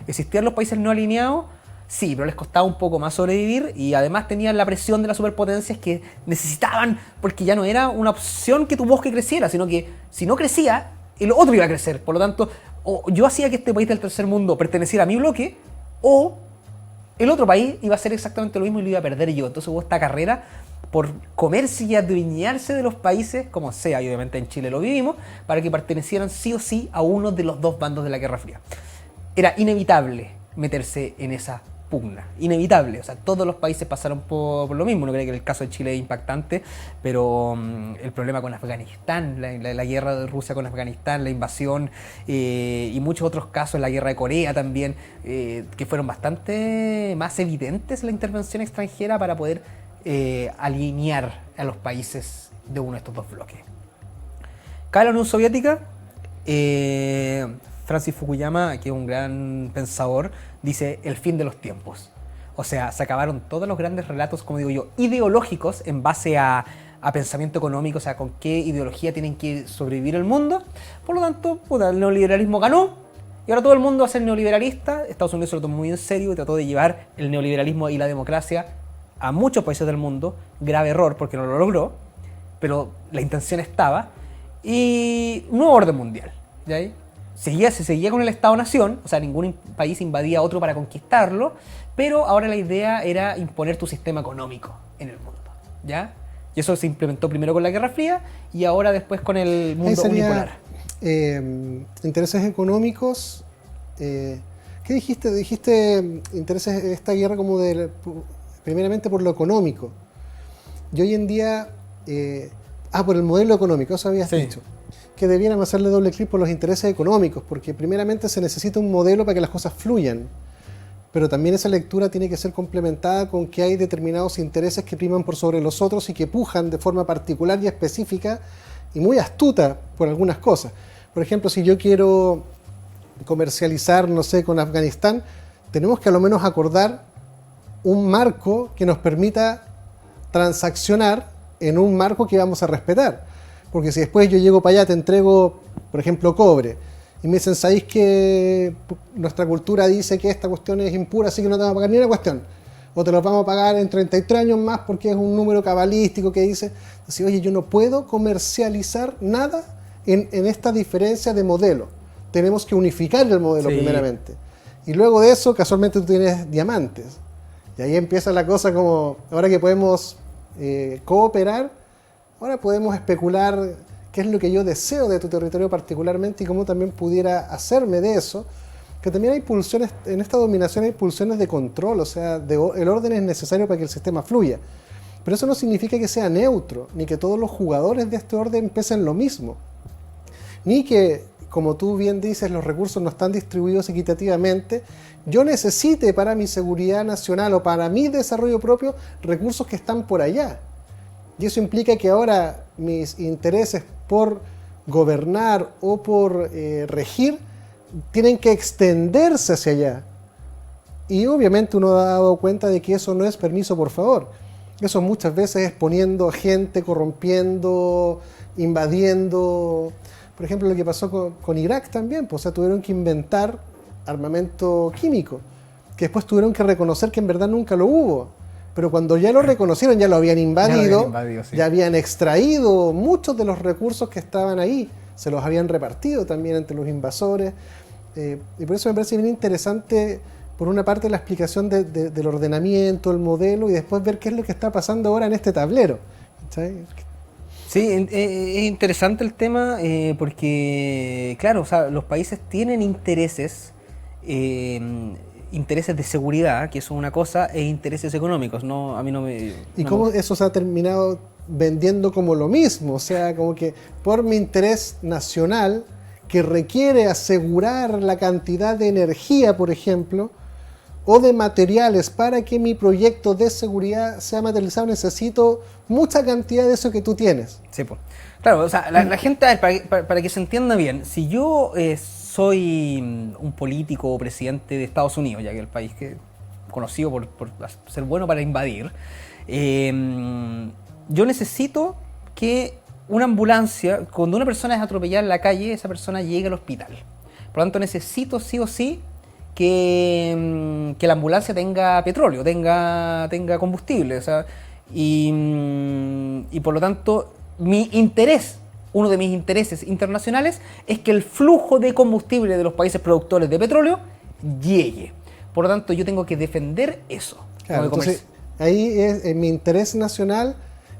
Existían los países no alineados. Sí, pero les costaba un poco más sobrevivir y además tenían la presión de las superpotencias que necesitaban, porque ya no era una opción que tu bosque creciera, sino que si no crecía, el otro iba a crecer. Por lo tanto, o yo hacía que este país del tercer mundo perteneciera a mi bloque, o el otro país iba a hacer exactamente lo mismo y lo iba a perder yo. Entonces hubo esta carrera por comerse y adueñarse de los países, como sea, y obviamente en Chile lo vivimos, para que pertenecieran sí o sí a uno de los dos bandos de la Guerra Fría. Era inevitable meterse en esa pugna, inevitable, o sea, todos los países pasaron por lo mismo. No creo que el caso de Chile es impactante, pero el problema con Afganistán, la guerra de Rusia con Afganistán, la invasión y muchos otros casos, la guerra de Corea también, que fueron bastante más evidentes la intervención extranjera para poder alinear a los países de uno de estos dos bloques. Cae la Unión Soviética, Francis Fukuyama, que es un gran pensador, dice el fin de los tiempos. O sea, se acabaron todos los grandes relatos, como digo yo, ideológicos en base a pensamiento económico, o sea, con qué ideología tienen que sobrevivir el mundo. Por lo tanto, el neoliberalismo ganó y ahora todo el mundo va a ser neoliberalista. Estados Unidos se lo tomó muy en serio y trató de llevar el neoliberalismo y la democracia a muchos países del mundo. Grave error porque no lo logró, pero la intención estaba. Y nuevo orden mundial, ¿ya? Se seguía con el Estado-Nación, o sea, ningún país invadía a otro para conquistarlo, pero ahora la idea era imponer tu sistema económico en el mundo, ¿ya? Y eso se implementó primero con la Guerra Fría y ahora después con el mundo unipolar. Intereses económicos. ¿Qué dijiste? Dijiste intereses de esta guerra como primeramente por lo económico. Y hoy en día... por el modelo económico, eso habías dicho. Que debieran hacerle doble clic por los intereses económicos, porque primeramente se necesita un modelo para que las cosas fluyan, pero también esa lectura tiene que ser complementada con que hay determinados intereses que priman por sobre los otros y que pujan de forma particular y específica y muy astuta por algunas cosas. Por ejemplo, si yo quiero comercializar, no sé, con Afganistán, tenemos que a lo menos acordar un marco que nos permita transaccionar en un marco que vamos a respetar. Porque si después yo llego para allá, te entrego, por ejemplo, cobre, y me dicen, ¿sabéis que nuestra cultura dice que esta cuestión es impura, así que no te vamos a pagar ni una cuestión? O te lo vamos a pagar en 33 años más porque es un número cabalístico que dice, así, oye, yo no puedo comercializar nada en esta diferencia de modelo. Tenemos que unificar el modelo primeramente. Y luego de eso, casualmente tú tienes diamantes. Y ahí empieza la cosa como, ahora que podemos cooperar, ahora podemos especular qué es lo que yo deseo de tu territorio particularmente y cómo también pudiera hacerme de eso. Que también hay pulsiones, en esta dominación hay pulsiones de control, o sea, el orden es necesario para que el sistema fluya. Pero eso no significa que sea neutro, ni que todos los jugadores de este orden pesen lo mismo. Ni que, como tú bien dices, los recursos no están distribuidos equitativamente. Yo necesite para mi seguridad nacional o para mi desarrollo propio recursos que están por allá. Y eso implica que ahora mis intereses por gobernar o por regir tienen que extenderse hacia allá. Y obviamente uno ha dado cuenta de que eso no es permiso por favor. Eso muchas veces es poniendo gente, corrompiendo, invadiendo. Por ejemplo, lo que pasó con Irak también. Pues, o sea, tuvieron que inventar armamento químico, que después tuvieron que reconocer que en verdad nunca lo hubo. Pero cuando ya lo reconocieron, ya lo habían invadido, ya habían extraído muchos de los recursos que estaban ahí, se los habían repartido también entre los invasores. Y por eso me parece bien interesante, por una parte, la explicación del ordenamiento, el modelo, y después ver qué es lo que está pasando ahora en este tablero. ¿cachai? Sí, es interesante el tema porque, claro, o sea, los países tienen intereses, eh, intereses de seguridad, que eso es una cosa, e intereses económicos. No, a mí no me... Y no cómo me- eso se ha terminado vendiendo como lo mismo, o sea, como que por mi interés nacional, que requiere asegurar la cantidad de energía, por ejemplo, o de materiales para que mi proyecto de seguridad sea materializado, necesito mucha cantidad de eso que tú tienes. Sí, pues. Claro, o sea, la gente, a ver, para que se entienda bien, si yo soy un político o presidente de Estados Unidos, ya que es el país que conocido por ser bueno para invadir, yo necesito que una ambulancia, cuando una persona es atropellada en la calle, esa persona llegue al hospital. Por lo tanto, necesito sí o sí que la ambulancia tenga petróleo, tenga combustible. O sea, y por lo tanto, mi interés, uno de mis intereses internacionales, es que el flujo de combustible de los países productores de petróleo llegue. Por lo tanto, yo tengo que defender eso. Claro, entonces ahí mi interés nacional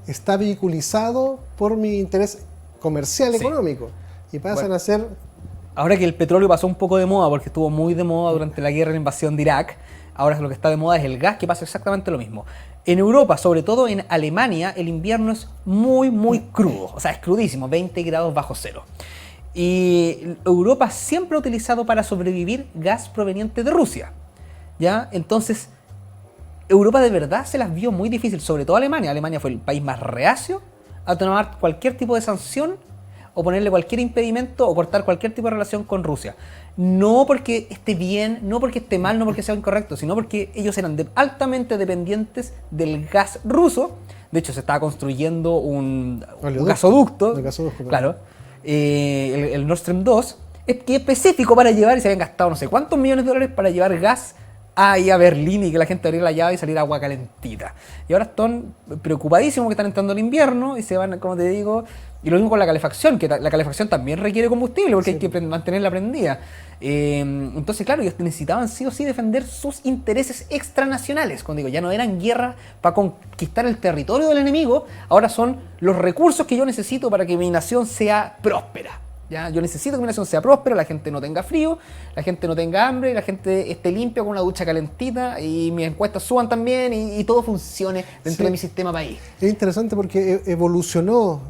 está vehiculizado por mi interés comercial Sí. económico y pasan Bueno. a ser... Ahora que el petróleo pasó un poco de moda, porque estuvo muy de moda durante la guerra y la invasión de Irak, ahora lo que está de moda es el gas, que pasa exactamente lo mismo. En Europa, sobre todo en Alemania, el invierno es muy crudo, o sea, es crudísimo, 20 grados bajo cero. Y Europa siempre ha utilizado para sobrevivir gas proveniente de Rusia, ¿ya? Entonces, Europa de verdad se las vio muy difícil, sobre todo Alemania. Alemania fue el país más reacio a tomar cualquier tipo de sanción o ponerle cualquier impedimento o cortar cualquier tipo de relación con Rusia. No porque esté bien, no porque esté mal, no porque sea incorrecto, sino porque ellos eran altamente dependientes del gas ruso. De hecho, se estaba construyendo un gasoducto, claro, el Nord Stream 2, que es específico para llevar, y se habían gastado no sé cuántos millones de dólares para llevar gas ahí a Berlín y que la gente abriera la llave y saliera agua calentita. Y ahora están preocupadísimos que están entrando el invierno y se van, como te digo, y lo mismo con la calefacción, que la calefacción también requiere combustible porque sí, hay que mantenerla prendida. Entonces, claro, ellos necesitaban sí o sí defender sus intereses extranacionales. Cuando digo, ya no eran guerras para conquistar el territorio del enemigo, ahora son los recursos que yo necesito para que mi nación sea próspera. ¿Ya? Yo necesito que mi nación sea próspera, la gente no tenga frío, la gente no tenga hambre, la gente esté limpia con una ducha calentita y mis encuestas suban también y todo funcione dentro de mi sistema país. Es interesante porque evolucionó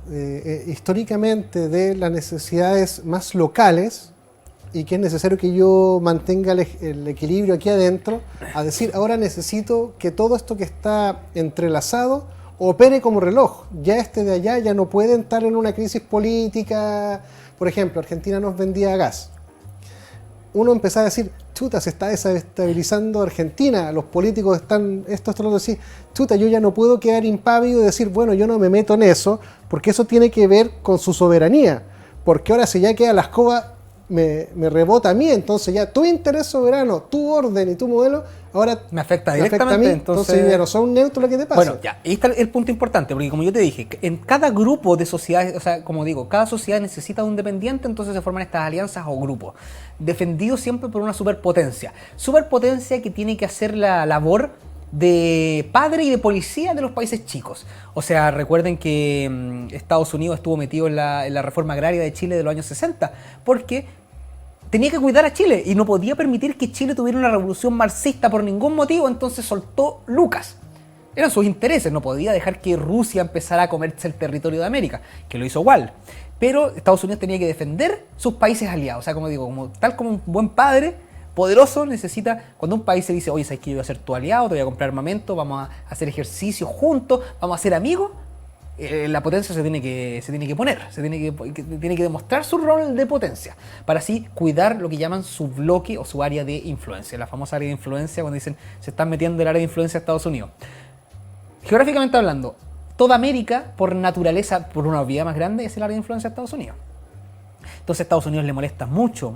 históricamente de las necesidades más locales y que es necesario que yo mantenga el equilibrio aquí adentro, a decir, ahora necesito que todo esto que está entrelazado opere como reloj. Ya este de allá ya no puede entrar en una crisis política. Por ejemplo, Argentina nos vendía gas. Uno empezaba a decir, chuta, se está desestabilizando Argentina, los políticos están, esto, lo otro, así. Chuta, yo ya no puedo quedar impávido y decir, bueno, yo no me meto en eso, porque eso tiene que ver con su soberanía. Porque ahora si ya queda la escoba, me rebota a mí, entonces ya tu interés soberano, tu orden y tu modelo, ahora me afecta directamente. A mí, entonces yo ya no soy un neutro, lo que te pasa. Bueno, ya, ahí está el punto importante, porque como yo te dije, en cada grupo de sociedades, o sea, como digo, cada sociedad necesita un dependiente, entonces se forman estas alianzas o grupos, defendidos siempre por una superpotencia. Superpotencia que tiene que hacer la labor de padre y de policía de los países chicos. O sea, recuerden que Estados Unidos estuvo metido en la reforma agraria de Chile de los años 60, porque tenía que cuidar a Chile y no podía permitir que Chile tuviera una revolución marxista por ningún motivo, entonces soltó Lucas. Eran sus intereses, no podía dejar que Rusia empezara a comerse el territorio de América, que lo hizo igual. Pero Estados Unidos tenía que defender sus países aliados, o sea, como digo, tal como un buen padre poderoso necesita, cuando un país se dice, oye, ¿sabes que yo voy a ser tu aliado, te voy a comprar armamento, vamos a hacer ejercicio juntos, vamos a ser amigos? La potencia se tiene que poner, tiene que demostrar su rol de potencia para así cuidar lo que llaman su bloque o su área de influencia, la famosa área de influencia cuando dicen se están metiendo en el área de influencia de Estados Unidos. Geográficamente hablando, toda América por naturaleza, por una obviedad más grande, es el área de influencia de Estados Unidos. Entonces a Estados Unidos le molesta mucho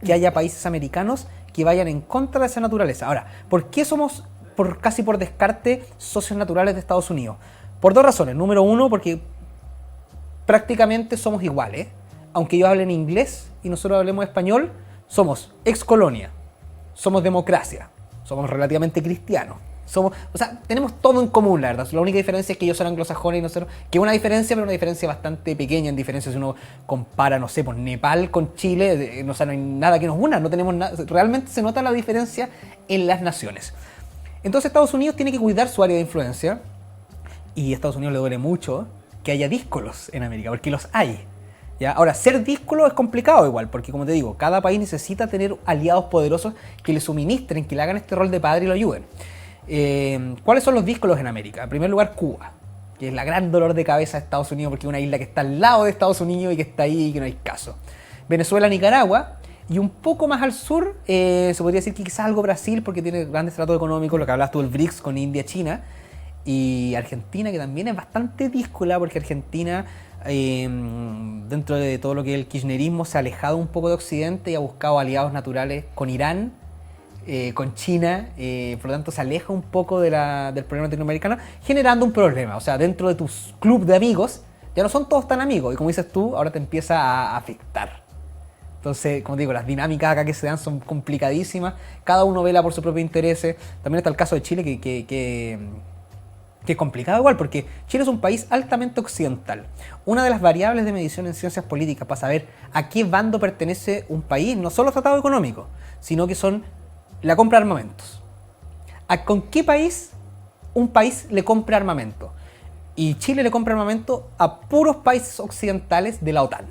que haya países americanos que vayan en contra de esa naturaleza. Ahora, ¿por qué somos casi por descarte socios naturales de Estados Unidos? Por dos razones. Número uno, porque prácticamente somos iguales. Aunque ellos hablen inglés y nosotros hablemos español, somos ex colonia, somos democracia, somos relativamente cristianos. Tenemos todo en común, la verdad. La única diferencia es que ellos son anglosajones y nosotros, que es una diferencia, pero una diferencia bastante pequeña en diferencia si uno compara, no sé, pues Nepal con Chile, no hay nada que nos una, no tenemos nada, realmente se nota la diferencia en las naciones. Entonces Estados Unidos tiene que cuidar su área de influencia y a Estados Unidos le duele mucho que haya díscolos en América, porque los hay. ¿Ya? Ahora, ser díscolo es complicado igual, porque como te digo, cada país necesita tener aliados poderosos que le suministren, que le hagan este rol de padre y lo ayuden. ¿Cuáles son los díscolos en América? En primer lugar, Cuba, que es la gran dolor de cabeza de Estados Unidos, porque es una isla que está al lado de Estados Unidos y que está ahí y que no hay caso. Venezuela, Nicaragua, y un poco más al sur, se podría decir que quizás algo Brasil, porque tiene grandes tratos económicos, lo que hablabas tú del BRICS con India, China, y Argentina, que también es bastante díscola, porque Argentina, dentro de todo lo que es el kirchnerismo, se ha alejado un poco de Occidente y ha buscado aliados naturales con Irán, con China, por lo tanto se aleja un poco del problema latinoamericano, generando un problema. O sea, dentro de tu club de amigos, ya no son todos tan amigos, y como dices tú, ahora te empieza a afectar. Entonces, como te digo, las dinámicas acá que se dan son complicadísimas, cada uno vela por su propio interés. También está el caso de Chile, que es complicado igual, porque Chile es un país altamente occidental. Una de las variables de medición en ciencias políticas para saber a qué bando pertenece un país, no solo tratado económico, sino que son la compra de armamentos. ¿Con qué país un país le compra armamento? Y Chile le compra armamento a puros países occidentales de la OTAN.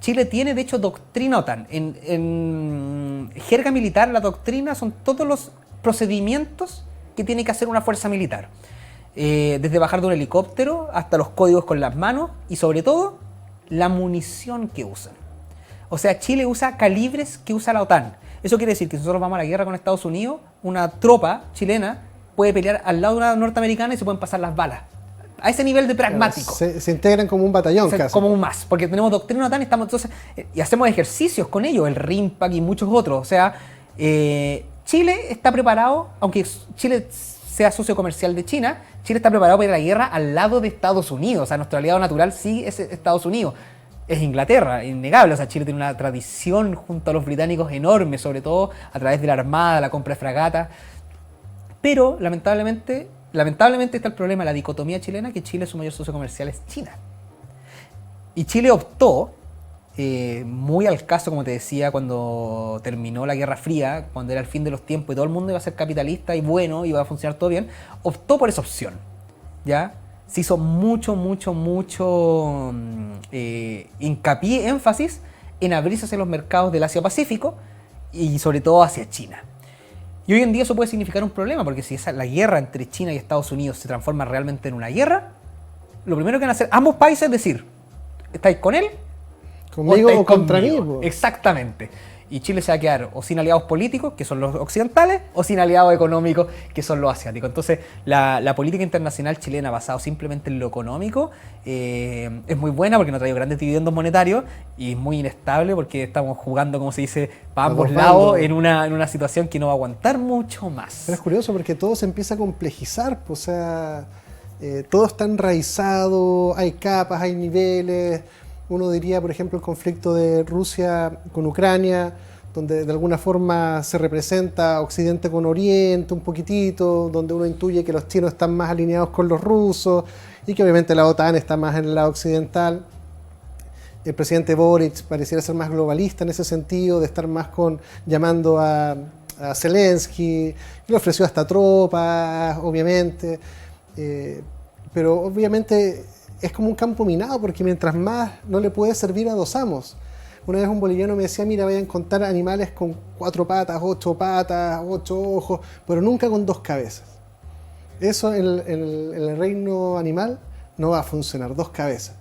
Chile tiene, de hecho, doctrina OTAN. En jerga militar, la doctrina son todos los procedimientos que tiene que hacer una fuerza militar. Desde bajar de un helicóptero hasta los códigos con las manos y, sobre todo, la munición que usan. O sea, Chile usa calibres que usa la OTAN. Eso quiere decir que si nosotros vamos a la guerra con Estados Unidos, una tropa chilena puede pelear al lado de una norteamericana y se pueden pasar las balas. A ese nivel de pragmático. Se integran como un batallón, casi. Como un más, porque tenemos doctrina OTAN y hacemos ejercicios con ellos, el RIMPAC y muchos otros. O sea, Chile está preparado, aunque Chile sea socio comercial de China, Chile está preparado para ir a la guerra al lado de Estados Unidos. O sea, nuestro aliado natural sí es Estados Unidos. Es Inglaterra, innegable. O sea, Chile tiene una tradición junto a los británicos enorme, sobre todo a través de la armada, la compra de fragatas. Pero, lamentablemente está el problema, la dicotomía chilena, que Chile, su mayor socio comercial es China. Y Chile optó, muy al caso, como te decía, cuando terminó la Guerra Fría, cuando era el fin de los tiempos y todo el mundo iba a ser capitalista y bueno, iba a funcionar todo bien, optó por esa opción, ¿ya? Se hizo mucho hincapié, énfasis en abrirse hacia los mercados del Asia-Pacífico y sobre todo hacia China. Y hoy en día eso puede significar un problema, porque si la guerra entre China y Estados Unidos se transforma realmente en una guerra, lo primero que van a hacer ambos países es decir, ¿estáis con él? ¿Conmigo o contra mí? Exactamente. Y Chile se va a quedar o sin aliados políticos, que son los occidentales, o sin aliados económicos, que son los asiáticos. Entonces, la política internacional chilena basada simplemente en lo económico es muy buena porque no trae grandes dividendos monetarios y es muy inestable porque estamos jugando, como se dice, para ambos lados en una situación que no va a aguantar mucho más. Pero es curioso porque todo se empieza a complejizar, o sea, todo está enraizado, hay capas, hay niveles. Uno diría, por ejemplo, el conflicto de Rusia con Ucrania, donde de alguna forma se representa Occidente con Oriente un poquitito, donde uno intuye que los chinos están más alineados con los rusos y que obviamente la OTAN está más en el lado occidental. El presidente Boric pareciera ser más globalista en ese sentido, de estar más llamando a Zelensky, que le ofreció hasta tropas, obviamente, pero obviamente es como un campo minado, porque mientras más no le puede servir a dos amos. Una vez un boliviano me decía, mira, vayan a encontrar animales con 4 patas, 8 ojos, pero nunca con 2 cabezas. Eso en el reino animal no va a funcionar, 2 cabezas.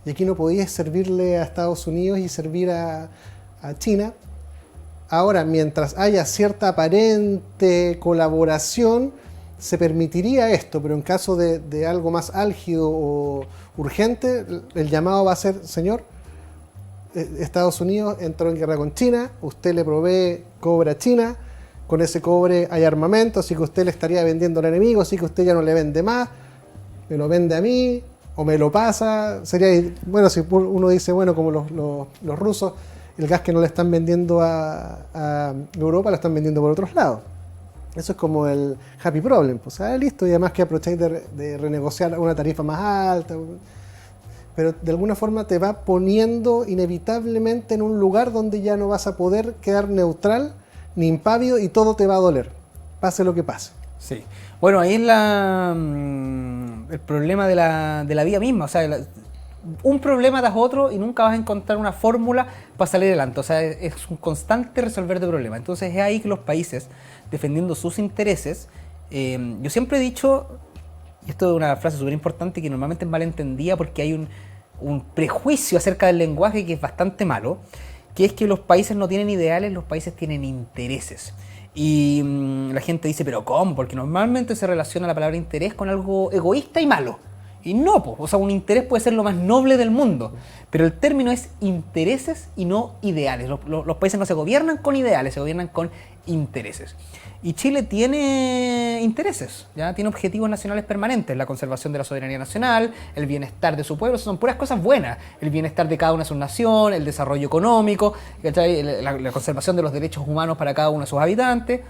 Y aquí no podías servirle a Estados Unidos y servir a China. Ahora, mientras haya cierta aparente colaboración, se permitiría esto, pero en caso de algo más álgido o urgente, el llamado va a ser, señor, Estados Unidos entró en guerra con China, usted le provee cobre a China, con ese cobre hay armamento, así que usted le estaría vendiendo al enemigo, así que usted ya no le vende más, me lo vende a mí, o me lo pasa. Sería, bueno, si uno dice, bueno, como los rusos, el gas que no le están vendiendo a Europa, lo están vendiendo por otros lados. Eso es como el happy problem, pues, listo, y además que aprovecháis de renegociar una tarifa más alta, pero de alguna forma te va poniendo inevitablemente en un lugar donde ya no vas a poder quedar neutral ni impávido y todo te va a doler, pase lo que pase. Sí. Bueno, ahí es el problema de la vida misma, o sea, un problema tras otro y nunca vas a encontrar una fórmula para salir adelante. O sea, es un constante resolver de problemas. Entonces es ahí que los países, defendiendo sus intereses, yo siempre he dicho, y esto es una frase súper importante que normalmente es malentendida porque hay un prejuicio acerca del lenguaje que es bastante malo, que es que los países no tienen ideales, los países tienen intereses. Y la gente dice, pero ¿cómo? Porque normalmente se relaciona la palabra interés con algo egoísta y malo. Y no, o sea, un interés puede ser lo más noble del mundo, pero el término es intereses y no ideales. Los países no se gobiernan con ideales, se gobiernan con intereses. Y Chile tiene intereses, ¿ya? Tiene objetivos nacionales permanentes, la conservación de la soberanía nacional, el bienestar de su pueblo, son puras cosas buenas. El bienestar de cada una de sus naciones, el desarrollo económico, la conservación de los derechos humanos para cada uno de sus habitantes.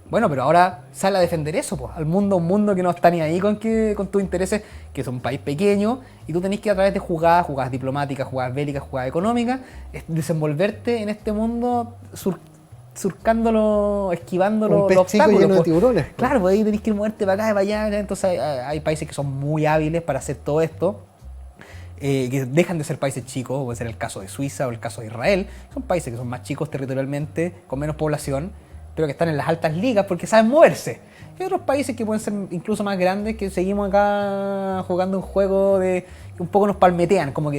Bueno, pero ahora sale a defender eso, pues, al mundo, un mundo que no está ni ahí con tus intereses, que es un país pequeño, y tú tenés que a través de jugadas diplomáticas, jugadas bélicas, jugadas económicas, desenvolverte en este mundo surcándolo, esquivándolo, los obstáculos. Lleno de tiburones. Claro, pues ahí tenés que moverte para acá y para allá, entonces hay países que son muy hábiles para hacer todo esto. Que dejan de ser países chicos, puede ser el caso de Suiza o el caso de Israel, son países que son más chicos territorialmente, con menos población, pero que están en las altas ligas porque saben moverse. Hay otros países que pueden ser incluso más grandes que seguimos acá jugando un juego de que un poco nos palmetean, como que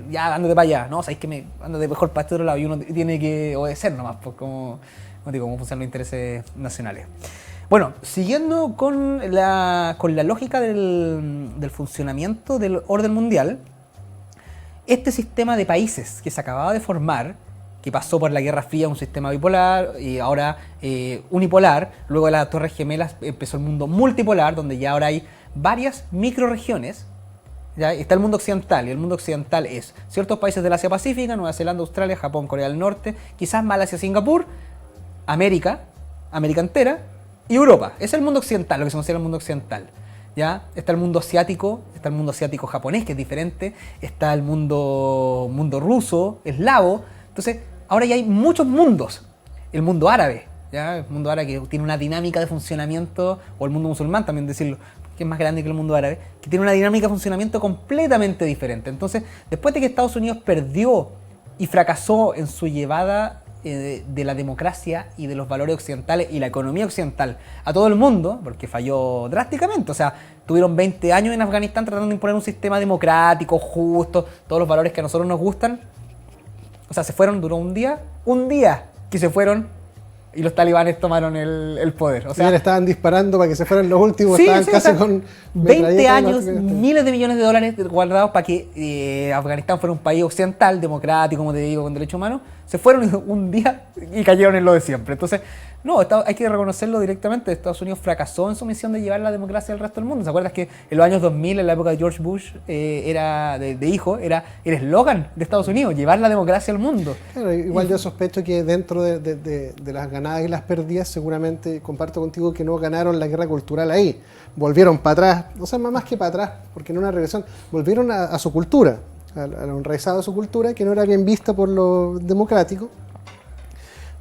ya ándate para allá, no, sabéis que ándate mejor para este otro lado y uno tiene que obedecer nomás, pues como digo, cómo funcionan los intereses nacionales. Bueno, siguiendo con la lógica del funcionamiento del orden mundial, este sistema de países que se acababa de formar, que pasó por la Guerra Fría, un sistema bipolar y ahora unipolar, luego de las Torres Gemelas empezó el mundo multipolar, donde ya ahora hay varias microregiones. ¿Ya? Está el mundo occidental, y el mundo occidental es ciertos países del Asia Pacífica, Nueva Zelanda, Australia, Japón, Corea del Norte, quizás Malasia, Singapur, América entera y Europa. Es el mundo occidental, lo que se considera el mundo occidental. ¿Ya? Está el mundo asiático japonés, que es diferente, está el mundo ruso, eslavo. Entonces, ahora ya hay muchos mundos. El mundo árabe, ¿ya? El mundo árabe que tiene una dinámica de funcionamiento, o el mundo musulmán también decirlo, que es más grande que el mundo árabe, que tiene una dinámica de funcionamiento completamente diferente. Entonces, después de que Estados Unidos perdió y fracasó en su llevada de la democracia y de los valores occidentales y la economía occidental a todo el mundo, porque falló drásticamente, o sea, tuvieron 20 años en Afganistán tratando de imponer un sistema democrático, justo, todos los valores que a nosotros nos gustan. O sea, se fueron, duró un día que se fueron y los talibanes tomaron el poder. O sea, le estaban disparando para que se fueran los últimos, sí, estaban sí, casi o sea, con 20 años, miles de millones de dólares guardados para que Afganistán fuera un país occidental, democrático, como te digo, con derechos humanos. Se fueron un día y cayeron en lo de siempre. Entonces, no, hay que reconocerlo directamente. Estados Unidos fracasó en su misión de llevar la democracia al resto del mundo. ¿Se acuerdas que en los años 2000, en la época de George Bush, era el eslogan de Estados Unidos, llevar la democracia al mundo? Claro, igual yo sospecho que dentro de las ganadas y las perdidas, seguramente comparto contigo que no ganaron la guerra cultural ahí. Volvieron para atrás, o sea, más que para atrás, porque no una regresión, volvieron a su cultura, al enraizado de su cultura, que no era bien vista por los democráticos.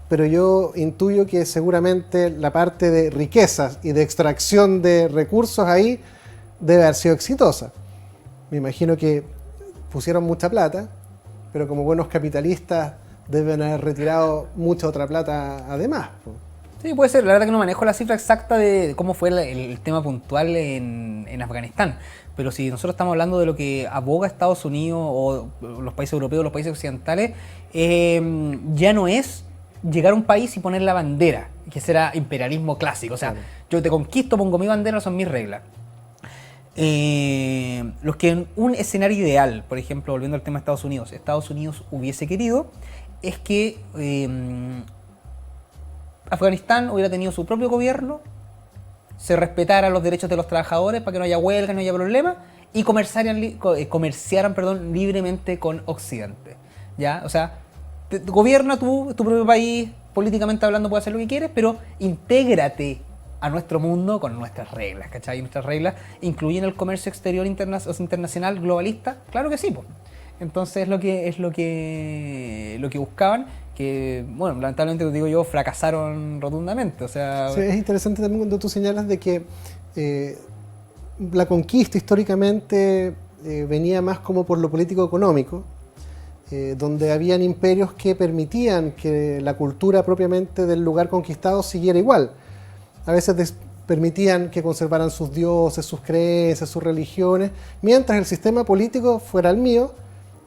Pero yo intuyo que seguramente la parte de riquezas y de extracción de recursos ahí debe haber sido exitosa. Me imagino que pusieron mucha plata, pero como buenos capitalistas deben haber retirado mucha otra plata además. Sí, puede ser. La verdad que no manejo la cifra exacta de cómo fue el tema puntual en Afganistán. Pero si nosotros estamos hablando de lo que aboga Estados Unidos o los países europeos, los países occidentales, ya no es llegar a un país y poner la bandera, que será imperialismo clásico. O sea, claro, yo te conquisto, pongo mi bandera, son mis reglas. Los que en un escenario ideal, por ejemplo, volviendo al tema de Estados Unidos hubiese querido, es que Afganistán hubiera tenido su propio gobierno, se respetaran los derechos de los trabajadores para que no haya huelga, no haya problema, y comerciaran libremente con Occidente. ¿Ya? O sea, gobierna tu propio país, políticamente hablando puedes hacer lo que quieres, pero intégrate a nuestro mundo con nuestras reglas, ¿cachai? Y nuestras reglas incluyen el comercio exterior internacional globalista, claro que sí, pues. Entonces es lo que buscaban, que, bueno, lamentablemente te digo yo, fracasaron rotundamente, o sea... Sí, es interesante también cuando tú señalas de que la conquista históricamente venía más como por lo político-económico, donde habían imperios que permitían que la cultura propiamente del lugar conquistado siguiera igual. A veces permitían que conservaran sus dioses, sus creencias, sus religiones, mientras el sistema político fuera el mío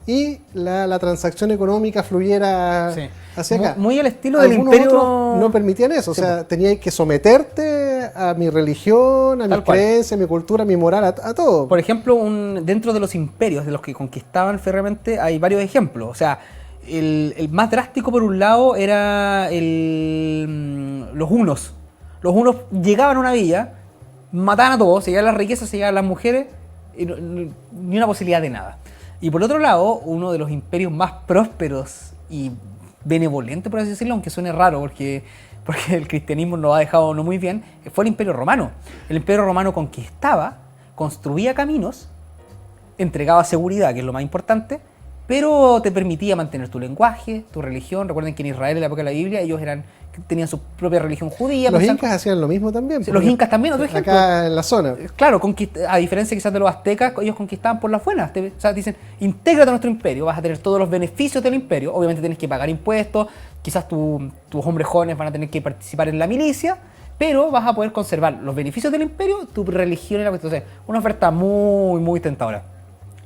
y la transacción económica fluyera hacia acá. Muy al estilo del Algunos imperio... otros no permitían eso, o sea, tenías que someterte a mi religión, a mis creencias, a mi cultura, a mi moral, a todo. Por ejemplo, dentro de los imperios, de los que conquistaban férreamente, hay varios ejemplos. O sea, el más drástico por un lado era los hunos. Los hunos llegaban a una villa, mataban a todos, se llevaban las riquezas, se llevaban las mujeres, y ni una posibilidad de nada. Y por otro lado, uno de los imperios más prósperos y benevolentes, por así decirlo, aunque suene raro porque el cristianismo nos ha dejado no muy bien, fue el Imperio Romano. El Imperio Romano conquistaba, construía caminos, entregaba seguridad, que es lo más importante, pero te permitía mantener tu lenguaje, tu religión. Recuerden que en Israel, en la época de la Biblia, ellos tenían su propia religión judía. Los incas hacían lo mismo también. Los incas también, otro ejemplo. Acá en la zona. Claro, a diferencia quizás de los aztecas, ellos conquistaban por las buenas. O sea, dicen, intégrate a nuestro imperio, vas a tener todos los beneficios del imperio. Obviamente tienes que pagar impuestos, quizás tus hombres jóvenes van a tener que participar en la milicia, pero vas a poder conservar los beneficios del imperio, tu religión y la cuestión. O sea, una oferta muy, muy tentadora.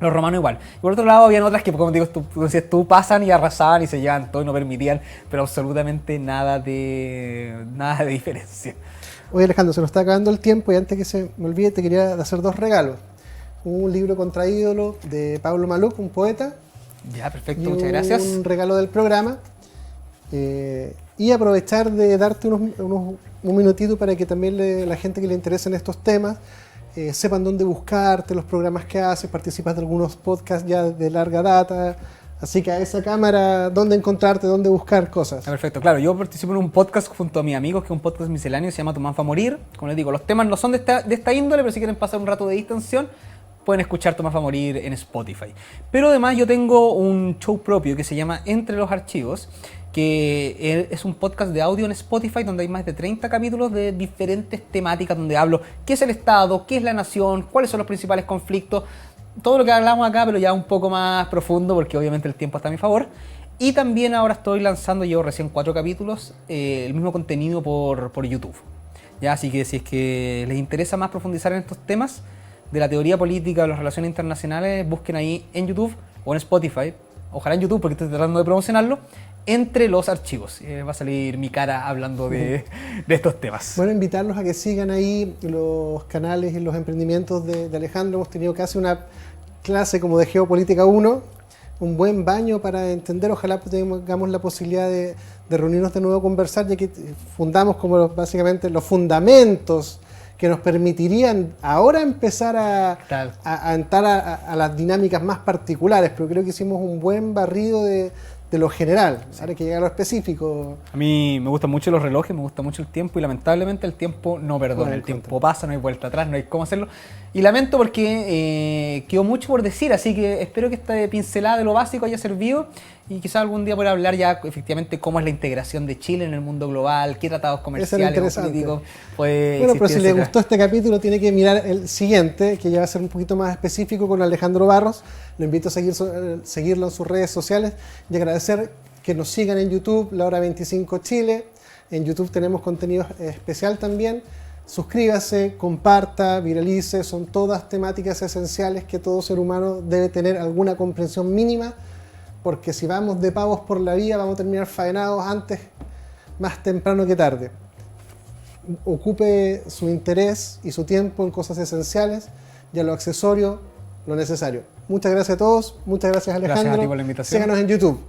Los romanos igual. Y por otro lado, habían otras que, como digo, tú pasan y arrasaban y se llevaban todo y no permitían, pero absolutamente nada de diferencia. Oye, Alejandro, se nos está acabando el tiempo y antes que se me olvide, te quería hacer dos regalos. Un libro contra ídolo de Pablo Maluk, un poeta. Ya, perfecto, muchas gracias. Un regalo del programa. Y aprovechar de darte un minutito para que también la gente que le interesen estos temas sepan dónde buscarte, los programas que haces, participas de algunos podcasts ya de larga data, así que a esa cámara, dónde encontrarte, dónde buscar cosas. Perfecto, claro, yo participo en un podcast junto a mis amigos, que es un podcast misceláneo, se llama Tu Manfa Morir. Como les digo, los temas no son de esta índole, pero si quieren pasar un rato de distensión, pueden escuchar Tu Manfa Morir en Spotify. Pero además yo tengo un show propio que se llama Entre los Archivos, que es un podcast de audio en Spotify donde hay más de 30 capítulos de diferentes temáticas, donde hablo qué es el Estado, qué es la nación, cuáles son los principales conflictos, todo lo que hablamos acá, pero ya un poco más profundo, porque obviamente el tiempo está a mi favor. Y también ahora estoy lanzando, llevo recién 4 capítulos, el mismo contenido por YouTube. Ya, así que si es que les interesa más profundizar en estos temas de la teoría política, de las relaciones internacionales, busquen ahí en YouTube o en Spotify, ojalá en YouTube porque estoy tratando de promocionarlo, Entre los Archivos. Va a salir mi cara hablando de estos temas. Bueno, invitarlos a que sigan ahí los canales y los emprendimientos de Alejandro. Hemos tenido casi una clase como de Geopolítica 1, un buen baño para entender. Ojalá tengamos la posibilidad de reunirnos de nuevo a conversar, ya que fundamos como básicamente los fundamentos que nos permitirían ahora empezar a entrar a las dinámicas más particulares, pero creo que hicimos un buen barrido de lo general, ahora hay que llegar a lo específico. A mí me gustan mucho los relojes, me gusta mucho el tiempo y lamentablemente el tiempo no perdona, el tiempo pasa, no hay vuelta atrás, no hay cómo hacerlo. Y lamento porque quedó mucho por decir, así que espero que esta pincelada de lo básico haya servido y quizás algún día pueda hablar ya efectivamente cómo es la integración de Chile en el mundo global, qué tratados comerciales o políticos puede Bueno, pero si le etcétera. gustó este capítulo tiene que mirar el siguiente, que ya va a ser un poquito más específico con Alejandro Barros. Lo invito a seguirlo en sus redes sociales y agradecer que nos sigan en YouTube, La Hora 25 Chile. En YouTube tenemos contenido especial también. Suscríbase, comparta, viralice, son todas temáticas esenciales que todo ser humano debe tener alguna comprensión mínima, porque si vamos de pavos por la vía vamos a terminar faenados antes, más temprano que tarde. Ocupe su interés y su tiempo en cosas esenciales y a lo accesorio, lo necesario. Muchas gracias a todos, muchas gracias Alejandro. Gracias a ti por la invitación. Síganos en YouTube.